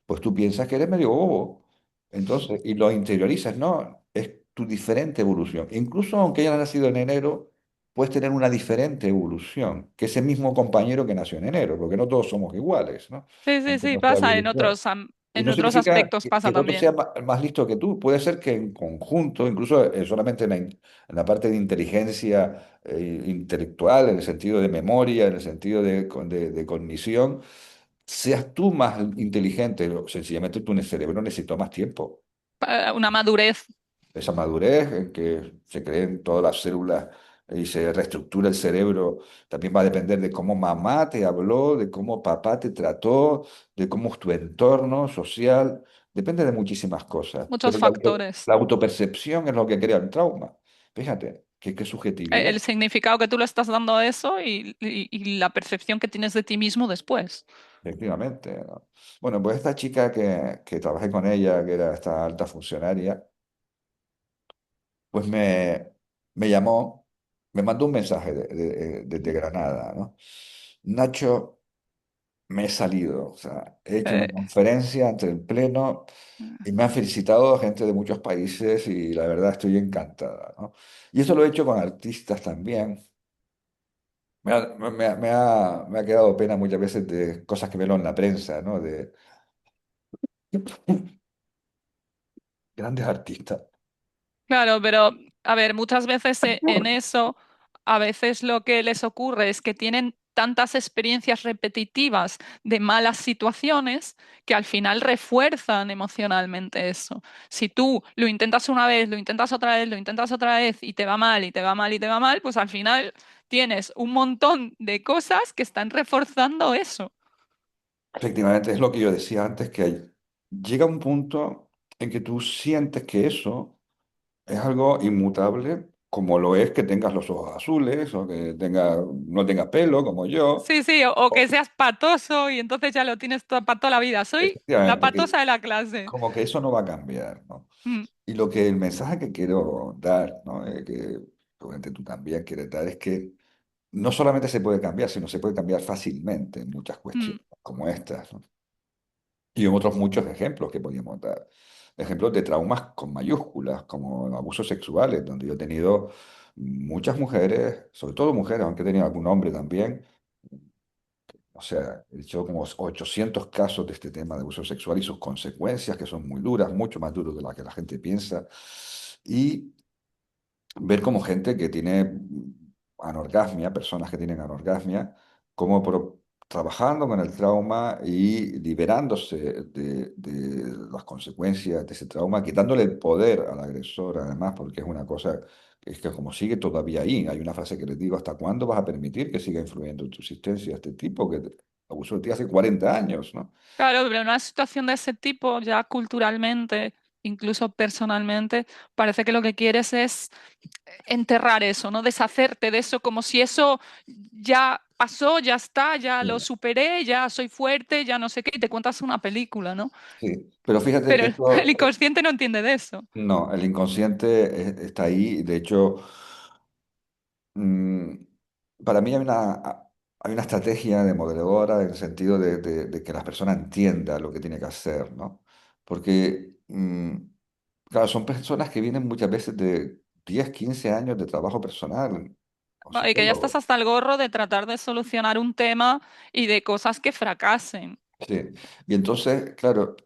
Pues tú piensas que eres medio bobo. Entonces, y lo interiorizas, ¿no? Es tu diferente evolución. Incluso aunque haya nacido en enero, puedes tener una diferente evolución que ese mismo compañero que nació en enero, porque no todos somos iguales, ¿no? Sí, sí, En sí, nuestra pasa en evolución. otros, Y en no otros significa aspectos, que pasa el otro sea también. más listo que tú. Puede ser que en conjunto, incluso solamente en la parte de inteligencia intelectual, en el sentido de memoria, en el sentido de cognición, seas tú más inteligente. Sencillamente tu cerebro necesita más tiempo. Una madurez. Esa madurez en que se creen todas las células y se reestructura el cerebro, también va a depender de cómo mamá te habló, de cómo papá te trató, de cómo es tu entorno social, depende de muchísimas cosas. Muchos Pero factores. la autopercepción es lo que crea el trauma. Fíjate, qué subjetivo es. El significado que tú le estás dando a eso y la percepción que tienes de ti mismo después. Efectivamente, ¿no? Bueno, pues esta chica que trabajé con ella, que era esta alta funcionaria, pues me llamó, me mandó un mensaje desde Granada, ¿no? Nacho, me he salido, o sea, he hecho una Eh, conferencia ante el Pleno y me han felicitado gente de muchos países y la verdad estoy encantada, ¿no? Y eso lo he hecho con artistas también. Me ha quedado pena muchas veces de cosas que veo en la prensa, ¿no? De grandes artistas. Claro, pero a ver, muchas veces en eso, a veces lo que les ocurre es que tienen tantas experiencias repetitivas de malas situaciones que al final refuerzan emocionalmente eso. Si tú lo intentas una vez, lo intentas otra vez, lo intentas otra vez y te va mal y te va mal y te va mal, pues al final tienes un montón de cosas que están reforzando eso. Efectivamente, es lo que yo decía antes, que llega un punto en que tú sientes que eso es algo inmutable, como lo es que tengas los ojos azules o que no tengas pelo como yo. Sí, sí, o que O, seas patoso y entonces ya lo tienes todo para toda la vida. Soy la efectivamente, patosa de la clase. como que eso no va a cambiar, ¿no? Mm. Y el mensaje que quiero dar, ¿no? Que seguramente tú también quieres dar, es que no solamente se puede cambiar, sino se puede cambiar fácilmente en muchas Mm. cuestiones como estas, ¿no? Y en otros muchos ejemplos que podríamos dar. Ejemplos de traumas con mayúsculas, como abusos sexuales, donde yo he tenido muchas mujeres, sobre todo mujeres, aunque he tenido algún hombre también. O sea, he hecho como 800 casos de este tema de abuso sexual y sus consecuencias, que son muy duras, mucho más duras de las que la gente piensa. Y ver como gente que tiene anorgasmia, personas que tienen anorgasmia, como trabajando con el trauma y liberándose de las consecuencias de ese trauma, quitándole el poder al agresor, además, porque es una cosa que es que como sigue todavía ahí. Hay una frase que les digo: ¿hasta cuándo vas a permitir que siga influyendo en tu existencia este tipo que abusó de ti hace 40 años, ¿no? Claro, pero en una situación de ese tipo, ya culturalmente, incluso personalmente, parece que lo que quieres es enterrar eso, ¿no? Deshacerte de eso, como si eso ya pasó, ya está, ya lo Sí. superé, ya soy fuerte, ya no sé qué, y te cuentas una película, ¿no? Sí, pero fíjate Pero que el esto, inconsciente no entiende de eso. no, el inconsciente está ahí. De hecho, Mm, para mí hay una estrategia de moderadora en el sentido de que la persona entienda lo que tiene que hacer, ¿no? Porque, claro, son personas que vienen muchas veces de 10 15 años de trabajo personal con Y que ya estás psicólogos. hasta el gorro de tratar de solucionar un tema y de cosas que fracasen. Sí. Y entonces, claro,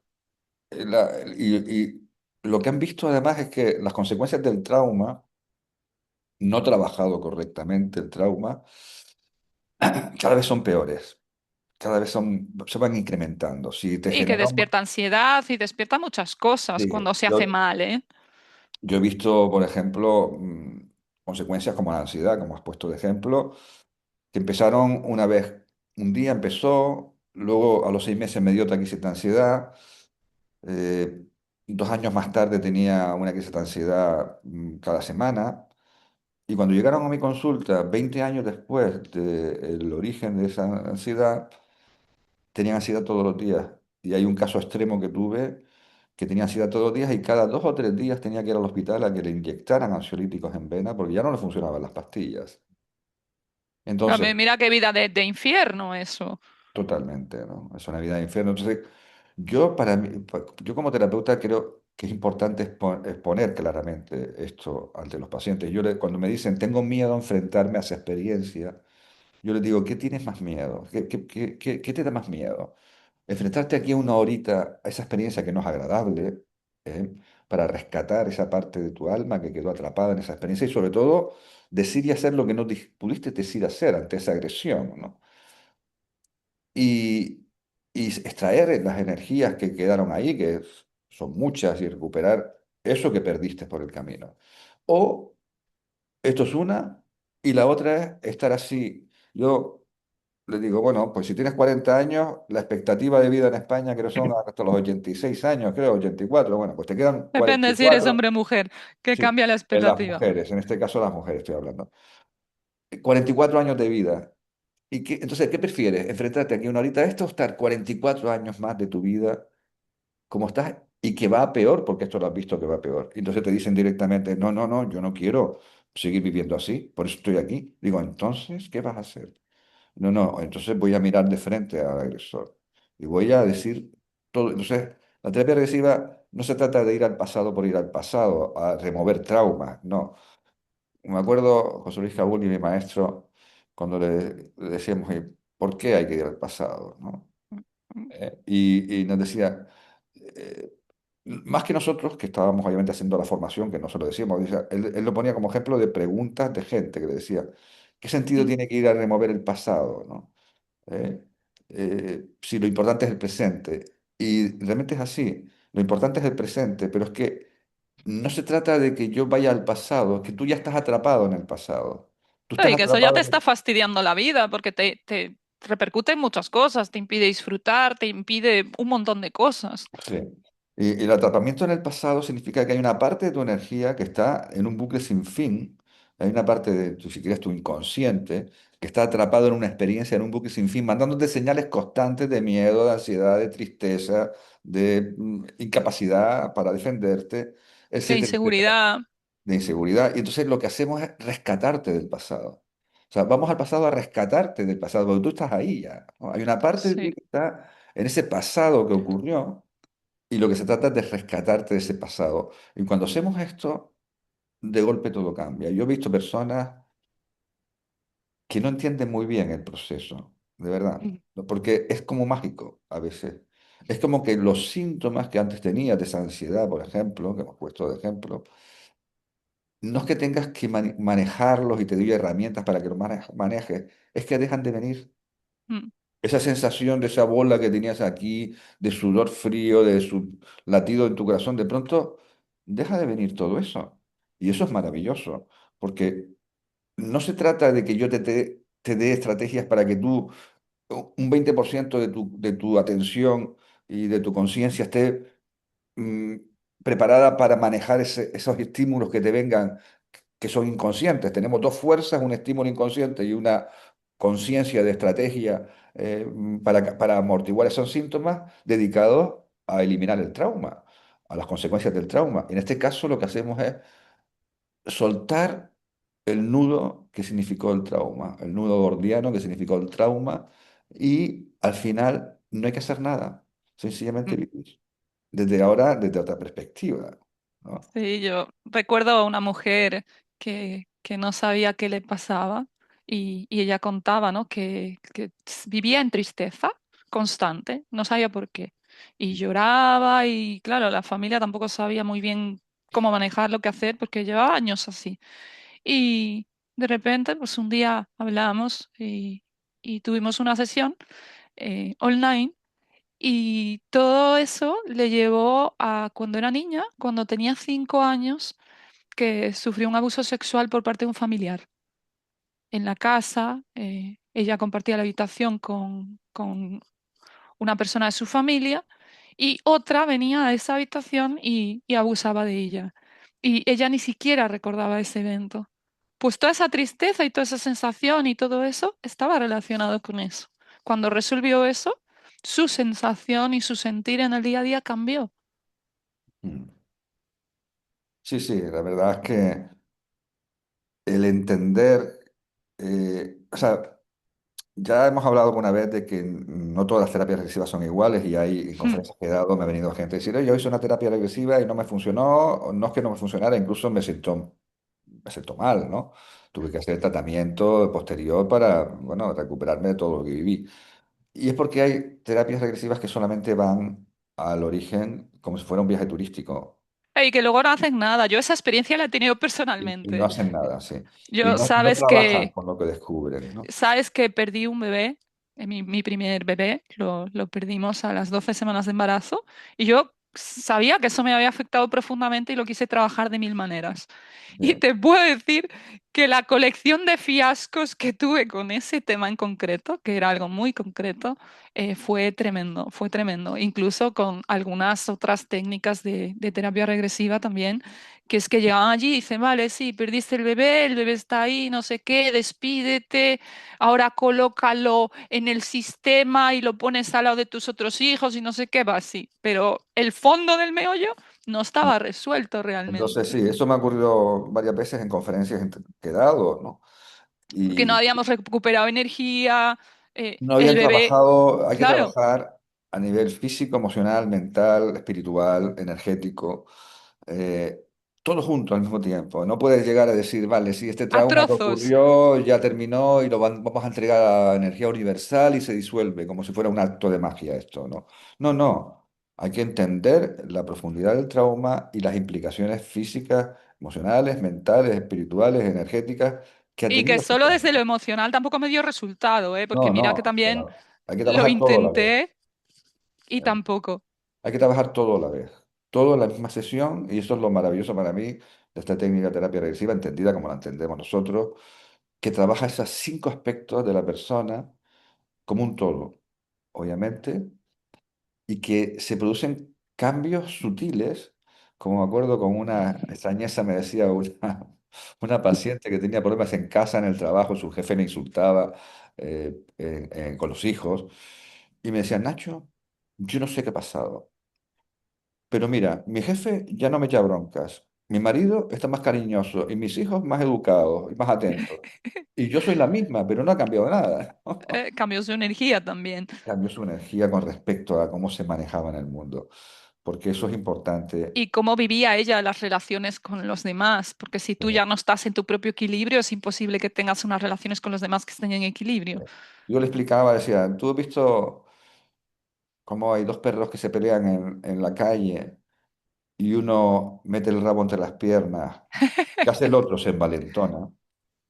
y lo que han visto además es que las consecuencias del trauma, no trabajado correctamente el trauma, cada vez son peores. Cada vez se van incrementando. Si te Y que genera despierta ansiedad y despierta muchas cosas sí, cuando se hace mal, ¿eh? yo he visto, por ejemplo, consecuencias como la ansiedad, como has puesto de ejemplo, que empezaron una vez, un día empezó, luego a los 6 meses me dio otra crisis de ansiedad, eh, 2 años más tarde tenía una crisis de ansiedad cada semana, y cuando llegaron a mi consulta, 20 años después del origen de esa ansiedad, tenían ansiedad todos los días. Y hay un caso extremo que tuve que tenía ansiedad todos los días y cada 2 o 3 días tenía que ir al hospital a que le inyectaran ansiolíticos en vena porque ya no le funcionaban las pastillas. Entonces, Mira qué vida de infierno eso. totalmente, ¿no? Es una vida de infierno. Entonces, yo como terapeuta creo que es importante exponer claramente esto ante los pacientes. Cuando me dicen, tengo miedo a enfrentarme a esa experiencia, yo les digo, ¿qué tienes más miedo? ¿Qué te da más miedo? Enfrentarte aquí una horita a esa experiencia que no es agradable, ¿eh? Para rescatar esa parte de tu alma que quedó atrapada en esa experiencia y sobre todo decir y hacer lo que no pudiste decir hacer ante esa agresión, ¿no? Y, y extraer las energías que quedaron ahí, que son muchas, y recuperar eso que perdiste por el camino. O esto es una, y la otra es estar así. Yo le digo, bueno, pues si tienes 40 años, la expectativa de vida en España creo son hasta los 86 años, creo, 84. Bueno, pues te quedan cuarenta Depende y si eres cuatro hombre o mujer, que Sí, cambia la en las expectativa. mujeres, en este caso las mujeres estoy hablando. 44 años de vida. Entonces, ¿qué prefieres? ¿Enfrentarte aquí una horita a esto o estar 44 años más de tu vida como estás y que va a peor, porque esto lo has visto que va a peor? Y entonces te dicen directamente, no, no, no, yo no quiero seguir viviendo así, por eso estoy aquí. Digo, entonces, ¿qué vas a hacer? No, no, entonces voy a mirar de frente al agresor y voy a decir todo. Entonces, la terapia regresiva no se trata de ir al pasado por ir al pasado, a remover traumas, no. Me acuerdo, José Luis Cabuli, mi maestro, cuando le decíamos, "¿Y por qué hay que ir al pasado?", ¿no? Y nos decía, eh, más que nosotros, que estábamos obviamente haciendo la formación, que no se lo decíamos, decía, él lo ponía como ejemplo de preguntas de gente que le decía, ¿qué sentido Mm. tiene que ir a remover el pasado, ¿no? Si lo importante es el presente. Y realmente es así, lo importante es el presente, pero es que no se trata de que yo vaya al pasado, es que tú ya estás atrapado en el pasado. Tú estás Y que eso ya atrapado te en está fastidiando la vida porque te repercute en muchas cosas, te impide disfrutar, te impide un montón de cosas. Sí. Y el atrapamiento en el pasado significa que hay una parte de tu energía que está en un bucle sin fin. Hay una parte de, si quieres, tu inconsciente que está atrapado en una experiencia, en un bucle sin fin, mandándote señales constantes de miedo, de ansiedad, de tristeza, de incapacidad para defenderte, De etcétera, etcétera, inseguridad. de inseguridad. Y entonces lo que hacemos es rescatarte del pasado. sea, vamos al pasado a rescatarte del pasado, porque tú estás ahí ya, ¿no? Hay una parte de ti Sí. que está en ese pasado que ocurrió y lo que se trata es de rescatarte de ese pasado. Y cuando hacemos esto, de golpe todo cambia. Yo he visto personas que no entienden muy bien el proceso, de verdad, Mm, ¿no? Porque es como mágico a veces. Es como que los síntomas que antes tenías de esa ansiedad, por ejemplo, que hemos puesto de ejemplo, no es que tengas que manejarlos y te doy herramientas para que los manejes, es que dejan de venir. mm, Esa sensación de esa bola que tenías aquí, de sudor frío, de su latido en tu corazón, de pronto deja de venir todo eso. Y eso es maravilloso, porque no se trata de que yo te dé estrategias para que tú, un 20% de tu atención y de tu conciencia esté mm, preparada para manejar esos estímulos que te vengan, que son inconscientes. Tenemos dos fuerzas, un estímulo inconsciente y una conciencia de estrategia para amortiguar esos síntomas dedicados a eliminar el trauma, a las consecuencias del trauma. En este caso lo que hacemos es soltar el nudo que significó el trauma, el nudo gordiano que significó el trauma, y al final no hay que hacer nada, sencillamente mm. vivir. Desde ahora, desde otra perspectiva, ¿no? Sí, yo recuerdo a una mujer que no sabía qué le pasaba y ella contaba, ¿no? Que vivía en tristeza constante, no sabía por qué. Y lloraba y claro, la familia tampoco sabía muy bien cómo manejar, qué hacer, porque llevaba años así. Y de repente, pues un día hablamos y tuvimos una sesión online y todo eso le llevó a cuando era niña, cuando tenía 5 años, que sufrió un abuso sexual por parte de un familiar. En la casa, ella compartía la habitación con una persona de su familia y otra venía a esa habitación y abusaba de ella. Y ella ni siquiera recordaba ese evento. Pues toda esa tristeza y toda esa sensación y todo eso estaba relacionado con eso. Cuando resolvió eso, su sensación y su sentir en el día a día cambió. Mm. Sí, sí, la verdad es que el entender, o sea, ya hemos hablado alguna vez de que no todas las terapias regresivas son iguales y hay en conferencias que he dado, me ha venido gente a decir, oye, yo hice una terapia regresiva y no me funcionó, o no es que no me funcionara, incluso me siento mal, ¿no? Tuve que hacer tratamiento posterior para, bueno, recuperarme de todo lo que viví. Y es porque hay terapias regresivas que solamente van al origen como si fuera un viaje turístico Y que luego no hacen nada. Yo esa experiencia la he tenido y no personalmente. hacen nada, sí. Y Yo, no trabajan con lo que descubren, ¿no? sabes que perdí un bebé, mi primer bebé, lo perdimos a las 12 semanas de embarazo y yo sabía que eso me había afectado profundamente y lo quise trabajar de mil maneras. Y Ya. te puedo decir que la colección de fiascos que tuve con ese tema en concreto, que era algo muy concreto, fue tremendo, fue tremendo. Incluso con algunas otras técnicas de terapia regresiva también, que es que llegaban allí y dicen, vale, sí, perdiste el bebé está ahí, no sé qué, despídete, ahora colócalo en el sistema y lo pones al lado de tus otros hijos y no sé qué, va así. Pero el fondo del meollo no estaba resuelto Entonces, realmente. sí, eso me ha ocurrido varias veces en conferencias que he dado, ¿no? Porque no Y habíamos recuperado energía, no el habían bebé, trabajado, hay que claro, trabajar a nivel físico, emocional, mental, espiritual, energético, eh, todo junto al mismo tiempo. No puedes llegar a decir, vale, sí, este a trauma que trozos. ocurrió ya terminó y vamos a entregar a energía universal y se disuelve, como si fuera un acto de magia esto, ¿no? No, no. Hay que entender la profundidad del trauma y las implicaciones físicas, emocionales, mentales, espirituales, energéticas que ha Y que tenido este solo desde lo trauma. emocional tampoco me dio resultado, ¿eh? Porque No, mira que no, también claro. Hay que lo trabajar todo a la vez. intenté y tampoco. Hay que trabajar todo a la vez, todo en la misma sesión, y eso es lo maravilloso para mí de esta técnica de terapia regresiva, entendida como la entendemos nosotros, que trabaja esos 5 aspectos de la persona como un todo, obviamente, y que se producen cambios sutiles, como me acuerdo con una extrañeza me decía una paciente que tenía problemas en casa, en el trabajo, su jefe le insultaba con los hijos, y me decía, Nacho, yo no sé qué ha pasado. Pero mira, mi jefe ya no me echa broncas. Mi marido está más cariñoso y mis hijos más educados y más atentos. Y yo soy la misma, pero no ha cambiado nada. Cambios de energía también. Cambió su energía con respecto a cómo se manejaba en el mundo, porque eso es importante. Y cómo vivía ella las relaciones con los demás, porque si tú ya no estás en tu propio equilibrio, es imposible que tengas unas relaciones con los demás que estén en equilibrio. Yo le explicaba, decía, ¿tú has visto cómo hay dos perros que se pelean en la calle y uno mete el rabo entre las piernas? ¿Qué hace el otro? Se envalentona.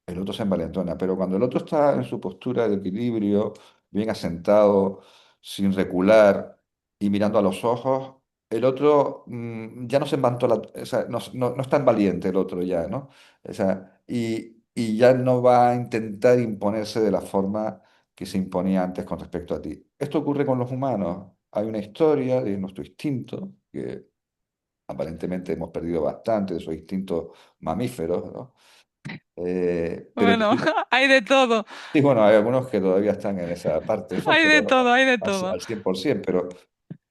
El otro se envalentona, pero cuando el otro está en su postura de equilibrio, bien asentado, sin recular y mirando a los ojos, el otro ya no se envalentola, o sea, no es tan valiente el otro ya, ¿no? O sea, y ya no va a intentar imponerse de la forma que se imponía antes con respecto a ti. Esto ocurre con los humanos. Hay una historia de nuestro instinto, que aparentemente hemos perdido bastante de esos instintos mamíferos, ¿no? Pero Bueno, hay de todo, sí, bueno, hay algunos que todavía están en esa parte, ¿no? hay de Pero todo, hay de al todo. 100%,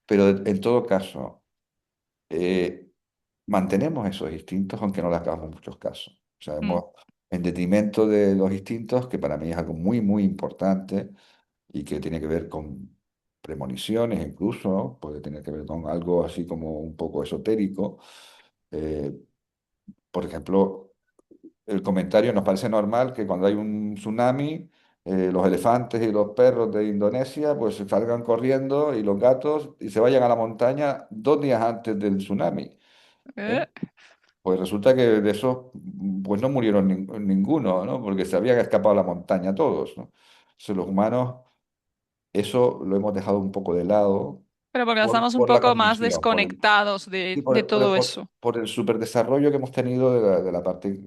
pero en todo caso, eh, mantenemos esos instintos aunque no le hagamos muchos casos. O sea, Mm. en detrimento de los instintos, que para mí es algo muy, muy importante y que tiene que ver con premoniciones incluso, ¿no? Puede tener que ver con algo así como un poco esotérico. eh, por ejemplo, el comentario nos parece normal que cuando hay un tsunami, los elefantes y los perros de Indonesia pues salgan corriendo y los gatos y se vayan a la montaña 2 días antes del tsunami. ¿Eh? Eh, Pues resulta que de esos pues no murieron ninguno, ¿no? Porque se habían escapado a la montaña todos, ¿no? Entonces, los humanos, eso lo hemos dejado un poco de lado pero porque estamos un por la poco más cognición, desconectados sí, de todo eso. por el superdesarrollo que hemos tenido de la parte,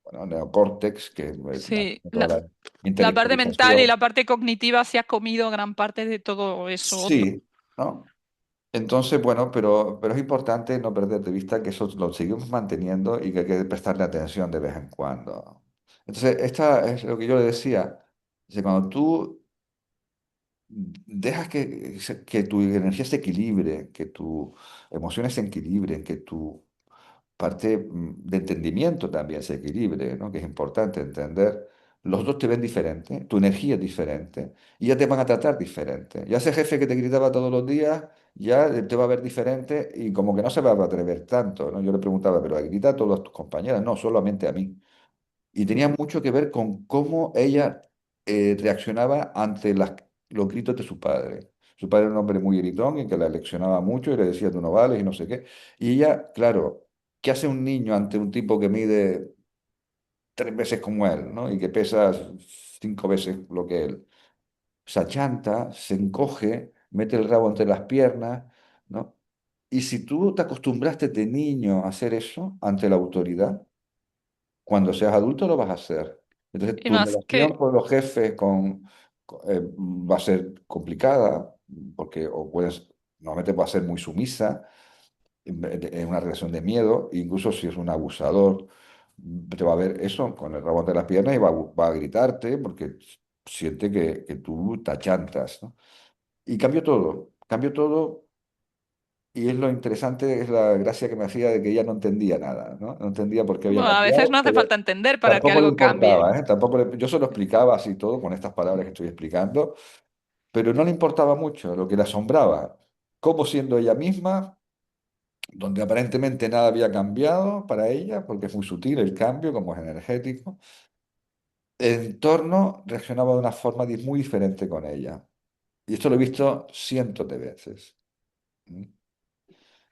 bueno, neocórtex, que es Sí, toda la la parte mental y intelectualización. la parte cognitiva se ha comido gran parte de todo eso otro. Sí, ¿no? Entonces, bueno, pero es importante no perder de vista que eso lo seguimos manteniendo y que hay que prestarle atención de vez en cuando. Entonces, esta es lo que yo le decía. Dice, cuando tú dejas que tu energía se equilibre, que tus emociones se equilibren, que tu parte de entendimiento también se equilibre, ¿no? Que es importante entender. Los dos te ven diferente, tu energía es diferente y ya te van a tratar diferente. Ya ese jefe que te gritaba todos los días, ya te va a ver diferente y como que no se va a atrever tanto, ¿no? Yo le preguntaba, pero grita a todas tus compañeras, no, solamente a mí. Y tenía mucho que ver con cómo ella reaccionaba ante los gritos de su padre. Su padre era un hombre muy gritón y que la leccionaba mucho y le decía, tú no vales y no sé qué. Y ella, claro, ¿qué hace un niño ante un tipo que mide 3 veces como él, ¿no? Y que pesa 5 veces lo que él? Se achanta, se encoge, mete el rabo entre las piernas, ¿no? Y si tú te acostumbraste de niño a hacer eso ante la autoridad, cuando seas adulto lo vas a hacer. Entonces Y tu más relación que, con los jefes va a ser complicada, porque o puedes, normalmente va a ser muy sumisa, en una relación de miedo, incluso si es un abusador, te va a ver eso con el rabo de las piernas y va a gritarte porque siente que tú te achantas, ¿no? Y cambió todo. Y es lo interesante, es la gracia que me hacía de que ella no entendía nada, ¿no? No entendía por qué había bueno, a veces cambiado, no hace pero falta entender para que tampoco le algo cambie. importaba, ¿eh? Yo se lo explicaba así todo con estas palabras que estoy explicando, pero no le importaba mucho lo que le asombraba, cómo siendo ella misma, donde aparentemente nada había cambiado para ella, porque es muy sutil el cambio, como es energético, el entorno reaccionaba de una forma muy diferente con ella. Y esto lo he visto cientos de veces. ¿Mm?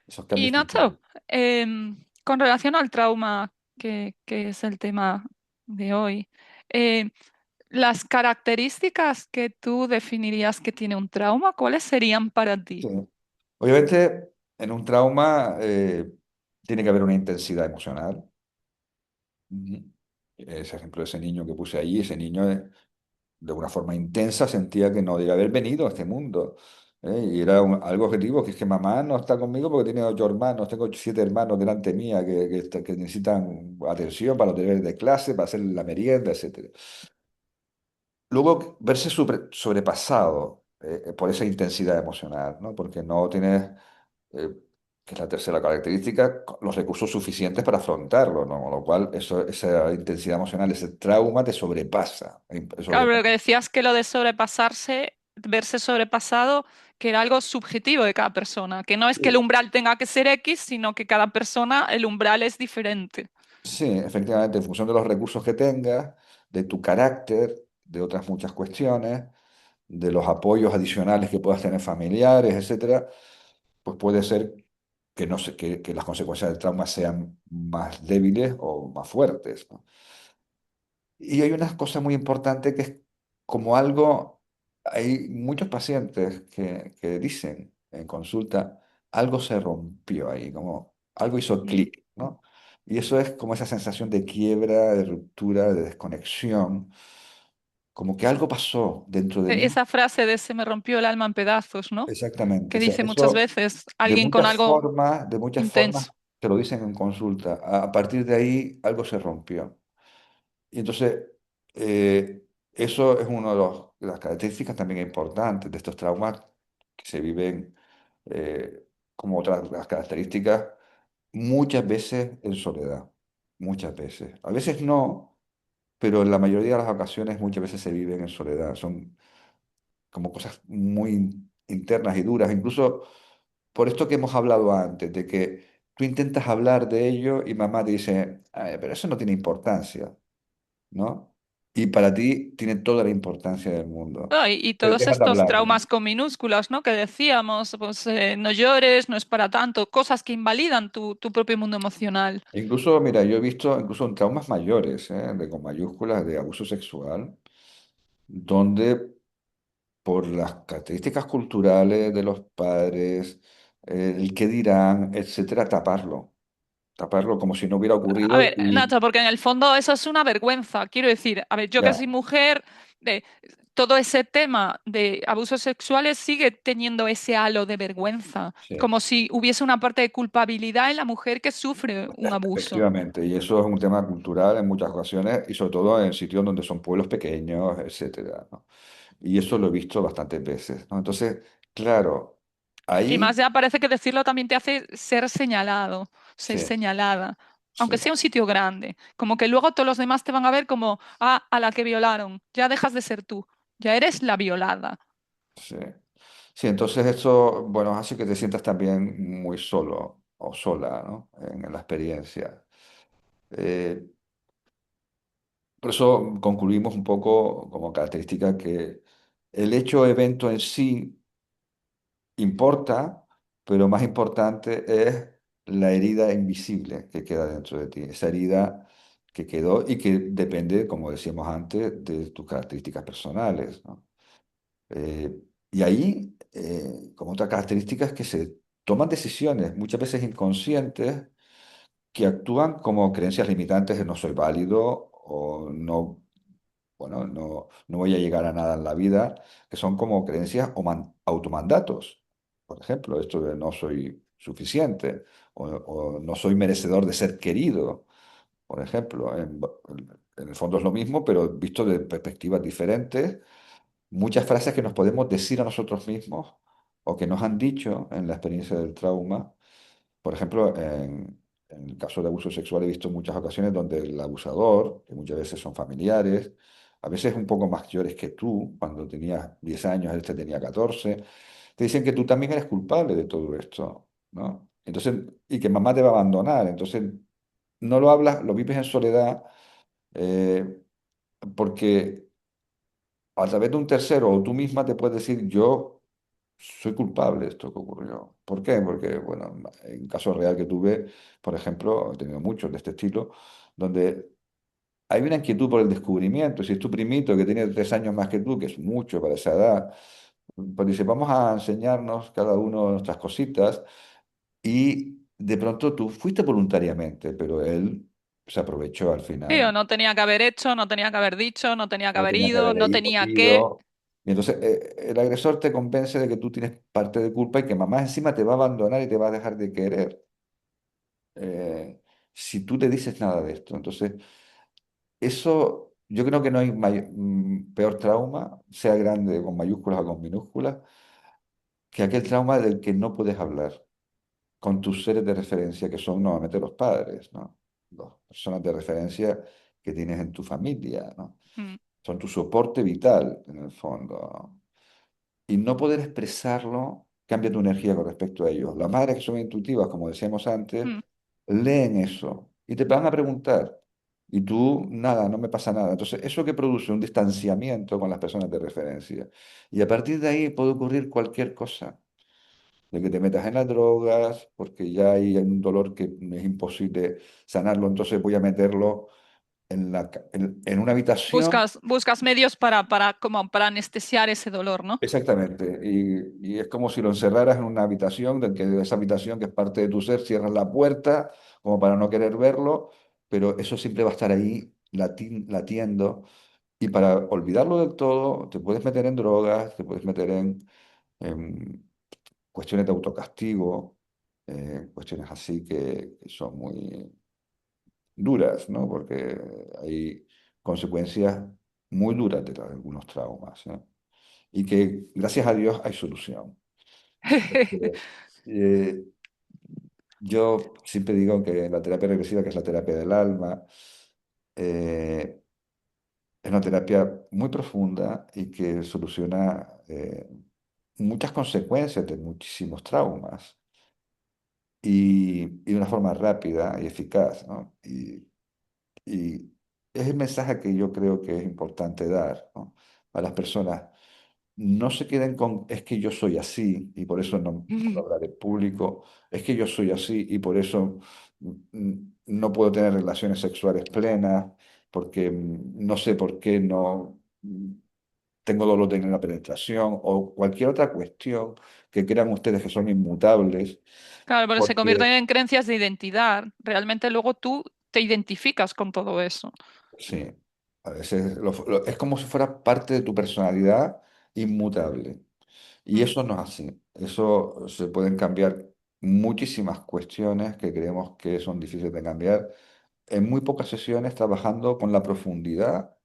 Esos Y cambios Nacho, suceden. con relación al trauma, que es el tema de hoy, eh, las características que tú definirías que tiene un trauma, ¿cuáles serían para Sí. ti? Obviamente, en un trauma tiene que haber una intensidad emocional. Ujú. Ese ejemplo de ese niño que puse ahí, ese niño de una forma intensa sentía que no debía haber venido a este mundo. Y era algo objetivo, que es que mamá no está conmigo porque tiene 8 hermanos, tengo 7 hermanos delante mía que necesitan atención para los deberes de clase, para hacer la merienda, etcétera. Luego, verse sobrepasado por esa intensidad emocional, ¿no? Porque no tienes... que es la tercera característica, los recursos suficientes para afrontarlo, ¿no? Con lo cual, esa intensidad emocional, ese trauma te sobrepasa. Claro, pero que decías que lo de sobrepasarse, verse sobrepasado, que era algo subjetivo de cada persona, que no es que el Sí, umbral tenga que ser X, sino que cada persona, el umbral es diferente. sí, efectivamente, en función de los recursos que tengas, de tu carácter, de otras muchas cuestiones, de los apoyos adicionales que puedas tener familiares, etcétera, pues puede ser que, no se- que las consecuencias del trauma sean más débiles o más fuertes, ¿no? Y hay una cosa muy importante que es como algo, hay muchos pacientes que dicen en consulta, algo se rompió ahí, como algo hizo Mm. clic, ¿no? Y eso es como esa sensación de quiebra, de ruptura, de desconexión, como que algo pasó dentro de mí. Esa frase de se me rompió el alma en pedazos, ¿no? Exactamente, Que o sea, dice muchas eso veces alguien con algo de muchas formas intenso. te lo dicen en consulta. A partir de ahí algo se rompió. Y entonces, eso es una de las características también importantes de estos traumas que se viven, como otras las características, muchas veces en soledad, muchas veces. A veces no, pero en la mayoría de las ocasiones muchas veces se viven en soledad. Son como cosas muy internas y duras, incluso por esto que hemos hablado antes, de que tú intentas hablar de ello y mamá te dice, "Ay, pero eso no tiene importancia, ¿no? Y para ti tiene toda la importancia del mundo. Ah, y Pero todos dejas de estos hablarlo. traumas con minúsculas, ¿no? Que decíamos, pues no llores, no es para tanto, cosas que invalidan tu propio mundo emocional. E incluso, mira, yo he visto incluso en traumas mayores, de con mayúsculas, de abuso sexual, donde por las características culturales de los padres, el qué dirán, etcétera, taparlo como si no hubiera A ocurrido ver, y Nacho, porque en el fondo eso es una vergüenza. Quiero decir, a ver, yo que soy ya, mujer, de, todo ese tema de abusos sexuales sigue teniendo ese halo de vergüenza, sí. como si hubiese una parte de culpabilidad en la mujer que sufre un abuso. Efectivamente, y eso es un tema cultural en muchas ocasiones y sobre todo en sitios donde son pueblos pequeños, etcétera, ¿no? Y eso lo he visto bastantes veces, ¿no? Entonces, claro, Y más ahí ya parece que decirlo también te hace ser señalado, ser sí, señalada, sí, aunque sea un sitio grande. Como que luego todos los demás te van a ver como, ah, a la que violaron. Ya dejas de ser tú, ya eres la violada. sí. Sí, entonces eso, bueno, hace que te sientas también muy solo o sola, ¿no? En la experiencia. Eh, por eso concluimos un poco como característica que el hecho o evento en sí importa, pero más importante es la herida invisible que queda dentro de ti, esa herida que quedó y que depende, como decíamos antes, de tus características personales, ¿no? Eh, y ahí, como otra característica, es que se toman decisiones, muchas veces inconscientes, que actúan como creencias limitantes de no soy válido o no, bueno, no voy a llegar a nada en la vida, que son como creencias o automandatos. Por ejemplo, esto de no soy suficiente o no soy merecedor de ser querido, por ejemplo. En el fondo es lo mismo, pero visto de perspectivas diferentes. Muchas frases que nos podemos decir a nosotros mismos o que nos han dicho en la experiencia del trauma. Por ejemplo, en el caso de abuso sexual he visto muchas ocasiones donde el abusador, que muchas veces son familiares, a veces un poco mayores que tú, cuando tenías 10 años, él te tenía 14, te dicen que tú también eres culpable de todo esto, ¿no? Entonces, y que mamá te va a abandonar. Entonces, no lo hablas, lo vives en soledad, eh, porque a través de un tercero o tú misma te puedes decir, yo soy culpable de esto que ocurrió. ¿Por qué? Porque, bueno, en caso real que tuve, por ejemplo, he tenido muchos de este estilo, donde hay una inquietud por el descubrimiento. Si es tu primito que tiene 3 años más que tú, que es mucho para esa edad, pues dice, vamos a enseñarnos cada uno nuestras cositas y de pronto tú fuiste voluntariamente, pero él se aprovechó al Sí, o final. no tenía que haber hecho, no tenía que haber dicho, no tenía que No haber tenía que ido, haber no tenía que. ido. Y entonces el agresor te convence de que tú tienes parte de culpa y que mamá encima te va a abandonar y te va a dejar de querer, eh, si tú le dices nada de esto. Entonces, eso yo creo que no hay peor trauma, sea grande con mayúsculas o con minúsculas, que aquel trauma del que no puedes hablar. con tus seres de referencia, que son normalmente los padres, ¿no? Las personas de referencia que tienes en tu familia, ¿no? mm, Son tu soporte vital, en el fondo, ¿no? Y no poder expresarlo cambia tu energía con respecto a ellos. Las madres que son intuitivas, como decíamos antes, mm. leen eso y te van a preguntar. Y tú, nada, no me pasa nada. Entonces, eso que produce un distanciamiento con las personas de referencia. Y a partir de ahí puede ocurrir cualquier cosa. De que te metas en las drogas, porque ya hay un dolor que es imposible sanarlo, entonces voy a meterlo en una habitación. Buscas medios como para anestesiar ese dolor, ¿no? Exactamente, y es como si lo encerraras en una habitación, de que esa habitación que es parte de tu ser, cierras la puerta como para no querer verlo, pero eso siempre va a estar ahí latiendo, y para olvidarlo del todo te puedes meter en drogas, te puedes meter en cuestiones de autocastigo, cuestiones así que son muy duras, ¿no? Porque hay consecuencias muy duras de algunos traumas, ¿eh? Y que gracias a Dios hay solución. Eh, yo siempre digo que la terapia regresiva, que es la terapia del alma, eh, es una terapia muy profunda y que soluciona muchas consecuencias de muchísimos traumas y de una forma rápida y eficaz, ¿no? Y es el mensaje que yo creo que es importante dar, ¿no? A las personas. No se queden con, es que yo soy así y por eso no puedo hablar en público, es que yo soy así y por eso no puedo tener relaciones sexuales plenas, porque no sé por qué no tengo dolor de la penetración o cualquier otra cuestión que crean ustedes que son inmutables, Claro, porque se porque convierten en creencias de identidad. Realmente luego tú te identificas con todo eso. sí, a veces es como si fuera parte de tu personalidad inmutable. Y Mm. eso no es así. Eso se pueden cambiar muchísimas cuestiones que creemos que son difíciles de cambiar en muy pocas sesiones trabajando con la profundidad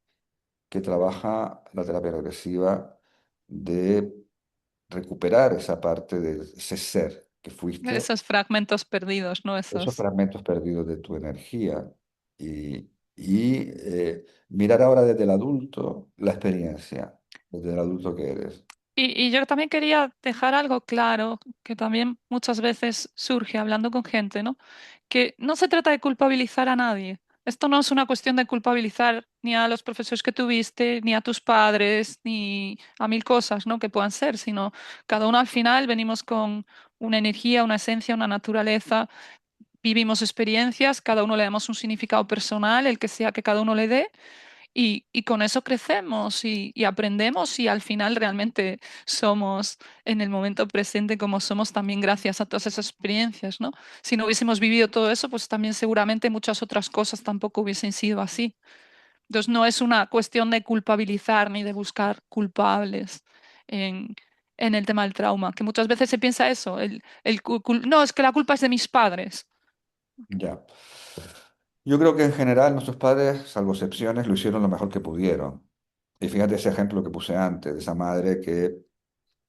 que trabaja la terapia regresiva de recuperar esa parte de ese ser que fuiste, Esos fragmentos perdidos, ¿no? esos Esos. fragmentos perdidos de tu energía y mirar ahora desde el adulto la experiencia, desde el adulto que eres. Y yo también quería dejar algo claro, que también muchas veces surge hablando con gente, ¿no? Que no se trata de culpabilizar a nadie. Esto no es una cuestión de culpabilizar ni a los profesores que tuviste, ni a tus padres, ni a mil cosas, ¿no? Que puedan ser, sino cada uno al final venimos con una energía, una esencia, una naturaleza, vivimos experiencias, cada uno le damos un significado personal, el que sea que cada uno le dé. Y con eso crecemos y aprendemos y al final realmente somos en el momento presente como somos también gracias a todas esas experiencias, ¿no? Si no hubiésemos vivido todo eso, pues también seguramente muchas otras cosas tampoco hubiesen sido así. Entonces no es una cuestión de culpabilizar ni de buscar culpables en, en el tema del trauma, que muchas veces se piensa eso, no, es que la culpa es de mis padres. Ya. Yo creo que en general nuestros padres, salvo excepciones, lo hicieron lo mejor que pudieron. Y fíjate ese ejemplo que puse antes, de esa madre que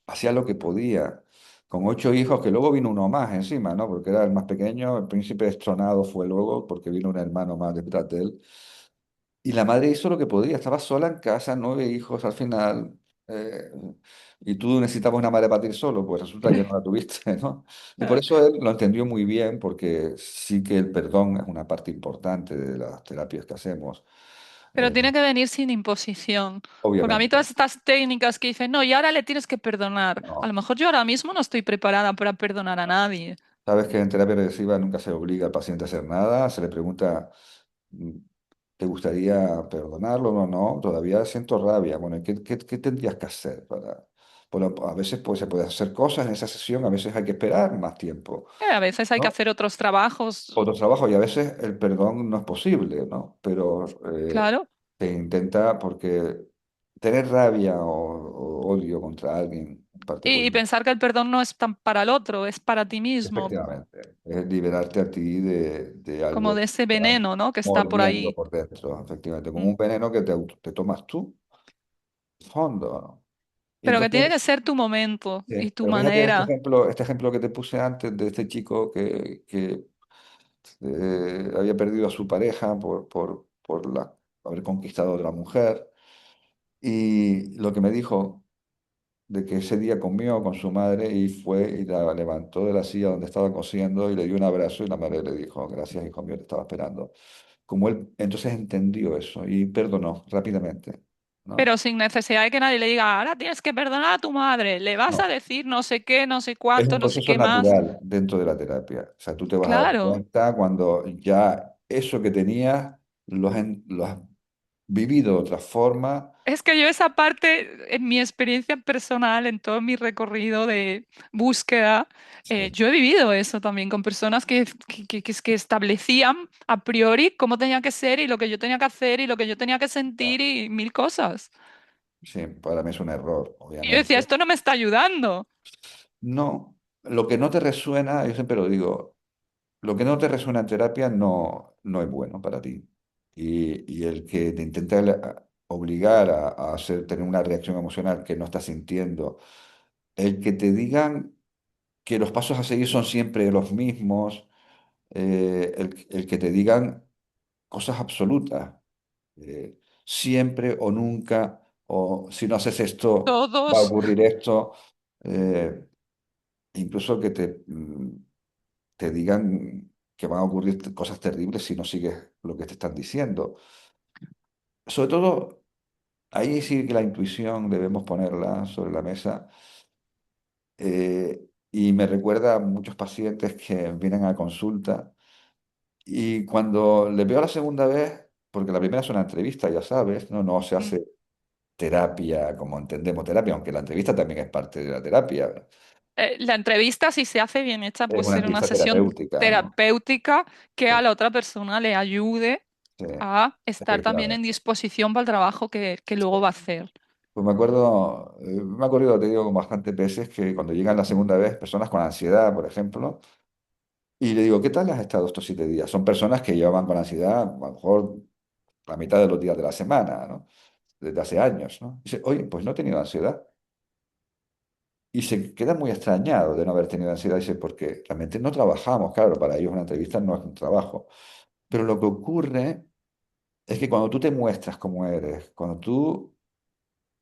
hacía lo que podía, con 8 hijos, que luego vino uno más encima, ¿no? Porque era el más pequeño, el príncipe destronado fue luego, porque vino un hermano más detrás de él. Y la madre hizo lo que podía, estaba sola en casa, 9 hijos al final. eh, y tú necesitabas una madre para ti solo, pues resulta que no la tuviste, ¿no? Y por eso él lo entendió muy bien, porque sí que el perdón es una parte importante de las terapias que hacemos. Pero eh, tiene que venir sin imposición. Porque a mí obviamente, todas estas técnicas que dicen, no, y ahora le tienes que perdonar. A lo no. mejor yo ahora mismo no estoy preparada para perdonar a nadie. Sabes que en terapia regresiva nunca se obliga al paciente a hacer nada, se le pregunta, mm, ¿te gustaría perdonarlo? No, no, todavía siento rabia. Bueno, ¿qué tendrías que hacer para...? Bueno, a veces pues, se puede hacer cosas en esa sesión, a veces hay que esperar más tiempo, A veces hay que ¿no? hacer otros trabajos, Otro trabajo y a veces el perdón no es posible, ¿no? Pero claro. se intenta porque tener rabia o odio contra alguien en Y particular, pensar que el perdón no es tan para el otro, es para ti mismo, efectivamente, es liberarte a ti de como algo de que ese está veneno, ¿no? Que está por mordiendo ahí. por dentro, efectivamente, como Mm. un veneno que te tomas tú, fondo, ¿no? Y Pero que tiene entonces, que ser tu momento sí, y tu pero fíjate manera. este ejemplo que te puse antes de este chico que había perdido a su pareja haber conquistado a otra mujer. Y lo que me dijo de que ese día comió con su madre y fue y la levantó de la silla donde estaba cosiendo y le dio un abrazo y la madre le dijo, gracias, hijo mío, te estaba esperando. Como él entonces entendió eso y perdonó rápidamente, ¿no? Pero sin necesidad de que nadie le diga, ahora tienes que perdonar a tu madre, le vas a No, decir no sé qué, no sé es cuánto, un no sé proceso qué más. natural dentro de la terapia. O sea, tú te vas a dar Claro. cuenta cuando ya eso que tenías lo has vivido de otra forma. Es que yo esa parte, en mi experiencia personal, en todo mi recorrido de búsqueda, Sí, yo he vivido eso también con personas que establecían a priori cómo tenía que ser y lo que yo tenía que hacer y lo que yo tenía que sentir y mil cosas. sí, para mí es un error, Y yo decía, obviamente. esto no me está ayudando. No, lo que no te resuena, yo siempre lo digo, lo que no te resuena en terapia no es bueno para ti. Y el que te intenta obligar a hacer, tener una reacción emocional que no estás sintiendo, el que te digan que los pasos a seguir son siempre los mismos, el que te digan cosas absolutas, siempre o nunca, o si no haces esto, va a Todos, ocurrir esto, eh, incluso que te digan que van a ocurrir cosas terribles si no sigues lo que te están diciendo. Sobre todo, ahí sí que la intuición debemos ponerla sobre la mesa. Y me recuerda a muchos pacientes que vienen a consulta y cuando les veo la segunda vez, porque la primera es una entrevista, ya sabes, no se mm, hace terapia como entendemos terapia, aunque la entrevista también es parte de la terapia. la entrevista, si se hace bien hecha, Es puede una ser una entrevista sesión terapéutica, ¿no? terapéutica que Sí, a la otra persona le ayude sí, a estar también en efectivamente. disposición para el trabajo que luego va a hacer. Pues me acuerdo, te digo, con bastantes veces que cuando llegan la segunda vez, personas con ansiedad, por ejemplo, y le digo, ¿qué tal has estado estos 7 días? Son personas que llevaban con ansiedad a lo mejor la mitad de los días de la semana, ¿no? Desde hace años, ¿no? Dice, oye, pues no he tenido ansiedad. Y se queda muy extrañado de no haber tenido ansiedad, dice, porque realmente no trabajamos, claro, para ellos una entrevista no es un trabajo. Pero lo que ocurre es que cuando tú te muestras como eres, cuando tú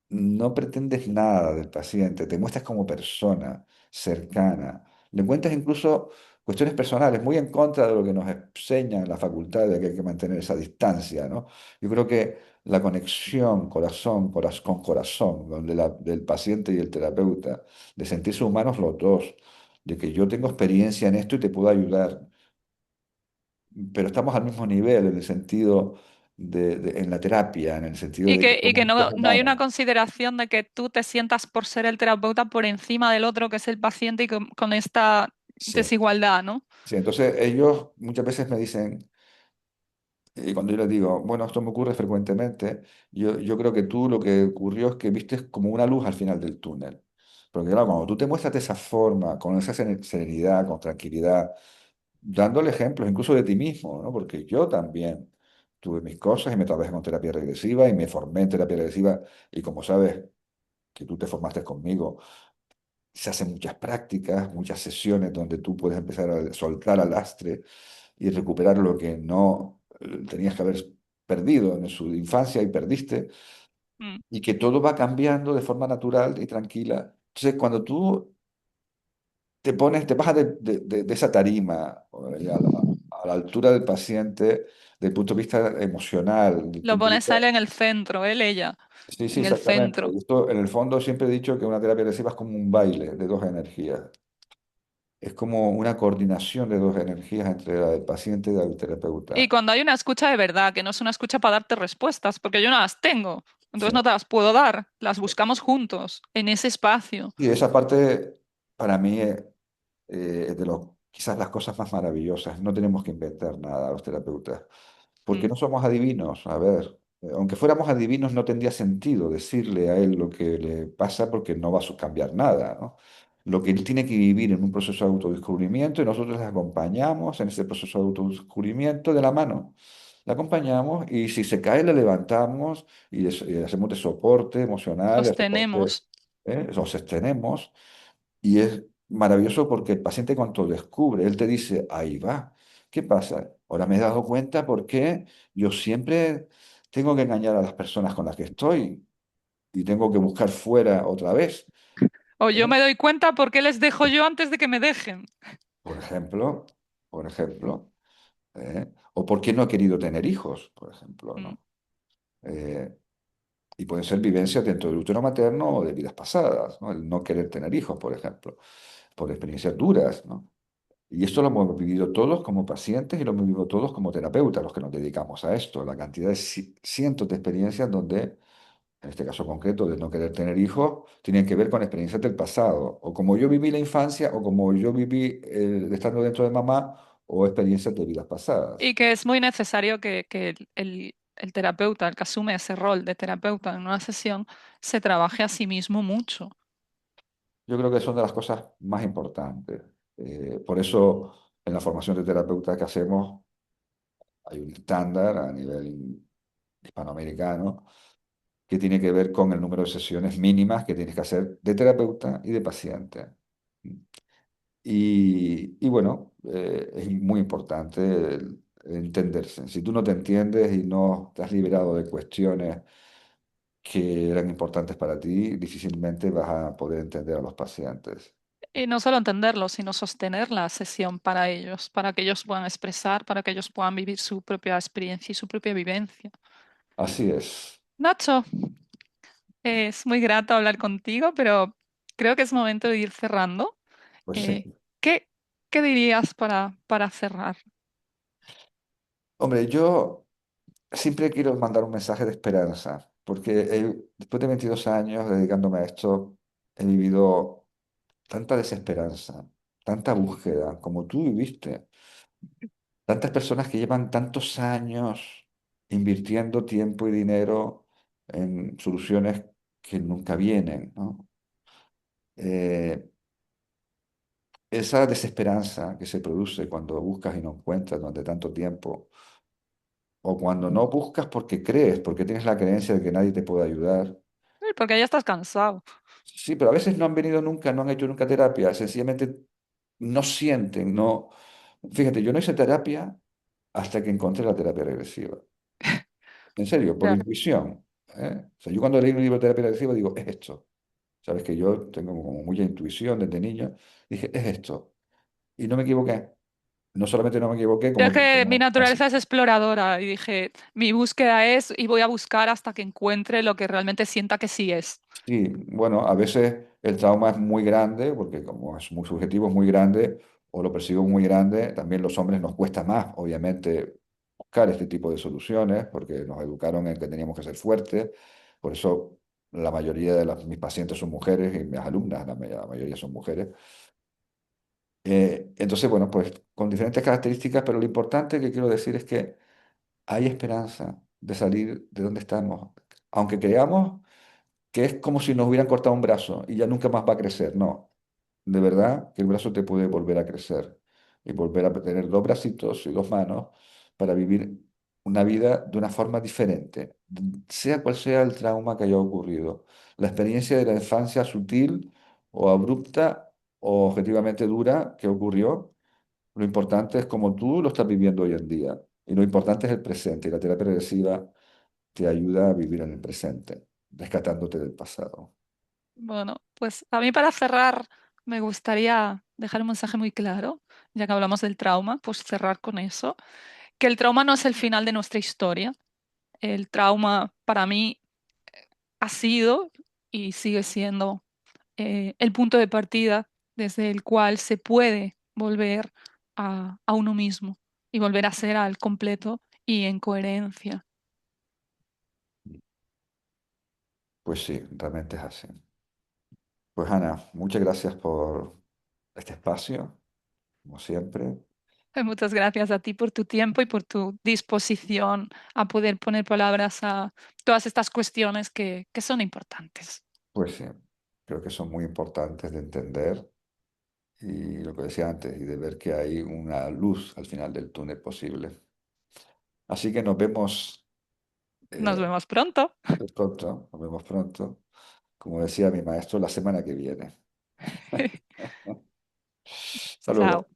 no pretendes nada del paciente, te muestras como persona cercana, le cuentas incluso cuestiones personales, muy en contra de lo que nos enseña en la facultad de que hay que mantener esa distancia, ¿no? Yo creo que la conexión con corazón, donde del paciente y el terapeuta, de sentirse humanos los dos, de que yo tengo experiencia en esto y te puedo ayudar, pero estamos al mismo nivel en el sentido en la terapia, en el sentido Y de que que, y que somos no, seres no hay una humanos. consideración de que tú te sientas por ser el terapeuta por encima del otro, que es el paciente, y con esta Sí. desigualdad, ¿no? Sí, entonces ellos muchas veces me dicen, y cuando yo les digo, bueno, esto me ocurre frecuentemente, yo creo que tú lo que ocurrió es que viste como una luz al final del túnel. Porque claro, cuando tú te muestras de esa forma, con esa serenidad, con tranquilidad, dándole ejemplos incluso de ti mismo, ¿no? Porque yo también tuve mis cosas y me trabajé con terapia regresiva y me formé en terapia regresiva y como sabes que tú te formaste conmigo, se hacen muchas prácticas, muchas sesiones donde tú puedes empezar a soltar al lastre y recuperar lo que no tenías que haber perdido en su infancia y perdiste, Mm. y que todo va cambiando de forma natural y tranquila. Entonces, cuando tú te pones, te bajas de esa tarima a la altura del paciente, desde el punto de vista emocional, desde el Lo punto de pones vista... a él en el centro, él, ella, Sí, sí, en el exactamente. centro. Y esto, en el fondo, siempre he dicho que una terapia agresiva es como un baile de dos energías. Es como una coordinación de dos energías entre la del paciente y la del Y terapeuta. cuando hay una escucha de verdad, que no es una escucha para darte respuestas, porque yo no las tengo, entonces Sí. no te las puedo dar, las buscamos juntos, en ese espacio. Y esa parte, para mí, es de quizás las cosas más maravillosas. No tenemos que inventar nada los terapeutas, porque Mm. no somos adivinos. A ver, aunque fuéramos adivinos, no tendría sentido decirle a él lo que le pasa porque no va a cambiar nada, ¿no? Lo que él tiene que vivir en un proceso de autodescubrimiento y nosotros le acompañamos en ese proceso de autodescubrimiento de la mano. Le acompañamos y si se cae le levantamos y le hacemos de soporte emocional, de soporte Sostenemos. Lo sostenemos y es maravilloso porque el paciente cuando descubre, él te dice, ahí va, ¿qué pasa? Ahora me he dado cuenta porque yo siempre tengo que engañar a las personas con las que estoy y tengo que buscar fuera otra vez. O yo ¿Eh? me doy cuenta por qué les dejo yo antes de que me dejen. Por ejemplo, por ejemplo, o por qué no he querido tener hijos, por ejemplo, Mm. ¿no? Eh, y pueden ser vivencias dentro del útero materno o de vidas pasadas, ¿no? El no querer tener hijos, por ejemplo, por experiencias duras, ¿no? Y esto lo hemos vivido todos como pacientes y lo hemos vivido todos como terapeutas, los que nos dedicamos a esto. La cantidad de cientos de experiencias donde, en este caso concreto, de no querer tener hijos, tienen que ver con experiencias del pasado, o como yo viví la infancia, o como yo viví estando dentro de mamá, o experiencias de vidas pasadas. Y que es muy necesario que el terapeuta, el que asume ese rol de terapeuta en una sesión, se trabaje a sí mismo mucho. Yo creo que son de las cosas más importantes. Por eso, en la formación de terapeuta que hacemos, hay un estándar a nivel hispanoamericano que tiene que ver con el número de sesiones mínimas que tienes que hacer de terapeuta y de paciente. Y bueno, es muy importante el entenderse. Si tú no te entiendes y no te has liberado de cuestiones que eran importantes para ti, difícilmente vas a poder entender a los pacientes. Y no solo entenderlo, sino sostener la sesión para ellos, para que ellos puedan expresar, para que ellos puedan vivir su propia experiencia y su propia vivencia. Así es. Nacho, es muy grato hablar contigo, pero creo que es momento de ir cerrando. Pues sí. Eh, ¿qué, qué dirías para cerrar? Hombre, yo siempre quiero mandar un mensaje de esperanza, porque después de 22 años dedicándome a esto, he vivido tanta desesperanza, tanta búsqueda, como tú viviste. Tantas personas que llevan tantos años invirtiendo tiempo y dinero en soluciones que nunca vienen, ¿no? Eh, esa desesperanza que se produce cuando buscas y no encuentras durante tanto tiempo, o cuando no buscas porque crees, porque tienes la creencia de que nadie te puede ayudar. Porque ya estás cansado. Sí, pero a veces no han venido nunca, no han hecho nunca terapia, sencillamente no sienten, no. Fíjate, yo no hice terapia hasta que encontré la terapia regresiva. En serio, por Claro. intuición. O sea, yo cuando leí un libro de terapia regresiva digo, es esto. Sabes que yo tengo como mucha intuición desde niño. Dije, es esto. Y no me equivoqué. No solamente no me equivoqué, Yo es como, que mi como naturaleza es exploradora y dije, mi búsqueda es y voy a buscar hasta que encuentre lo que realmente sienta que sí es. sí, bueno, a veces el trauma es muy grande, porque como es muy subjetivo, es muy grande, o lo percibo muy grande, también los hombres nos cuesta más, obviamente, buscar este tipo de soluciones, porque nos educaron en que teníamos que ser fuertes. Por eso la mayoría de mis pacientes son mujeres y mis alumnas, la mayoría son mujeres. Entonces, bueno, pues con diferentes características, pero lo importante que quiero decir es que hay esperanza de salir de donde estamos. Aunque creamos que es como si nos hubieran cortado un brazo y ya nunca más va a crecer. No, de verdad que el brazo te puede volver a crecer y volver a tener dos bracitos y dos manos para vivir una vida de una forma diferente, sea cual sea el trauma que haya ocurrido. La experiencia de la infancia sutil o abrupta o objetivamente dura que ocurrió, lo importante es cómo tú lo estás viviendo hoy en día. Y lo importante es el presente. Y la terapia regresiva te ayuda a vivir en el presente, rescatándote del pasado. Bueno, pues a mí para cerrar me gustaría dejar un mensaje muy claro, ya que hablamos del trauma, pues cerrar con eso, que el trauma no es el final de nuestra historia. El trauma para mí ha sido y sigue siendo el punto de partida desde el cual se puede volver a uno mismo y volver a ser al completo y en coherencia. Pues sí, realmente es así. Pues Ana, muchas gracias por este espacio, como siempre. Muchas gracias a ti por tu tiempo y por tu disposición a poder poner palabras a todas estas cuestiones que son importantes. Pues sí, creo que son muy importantes de entender y lo que decía antes, y de ver que hay una luz al final del túnel posible. Así que nos vemos Nos eh, vemos pronto. pronto, nos vemos pronto como decía mi maestro, la semana que viene. Hasta Chao. luego.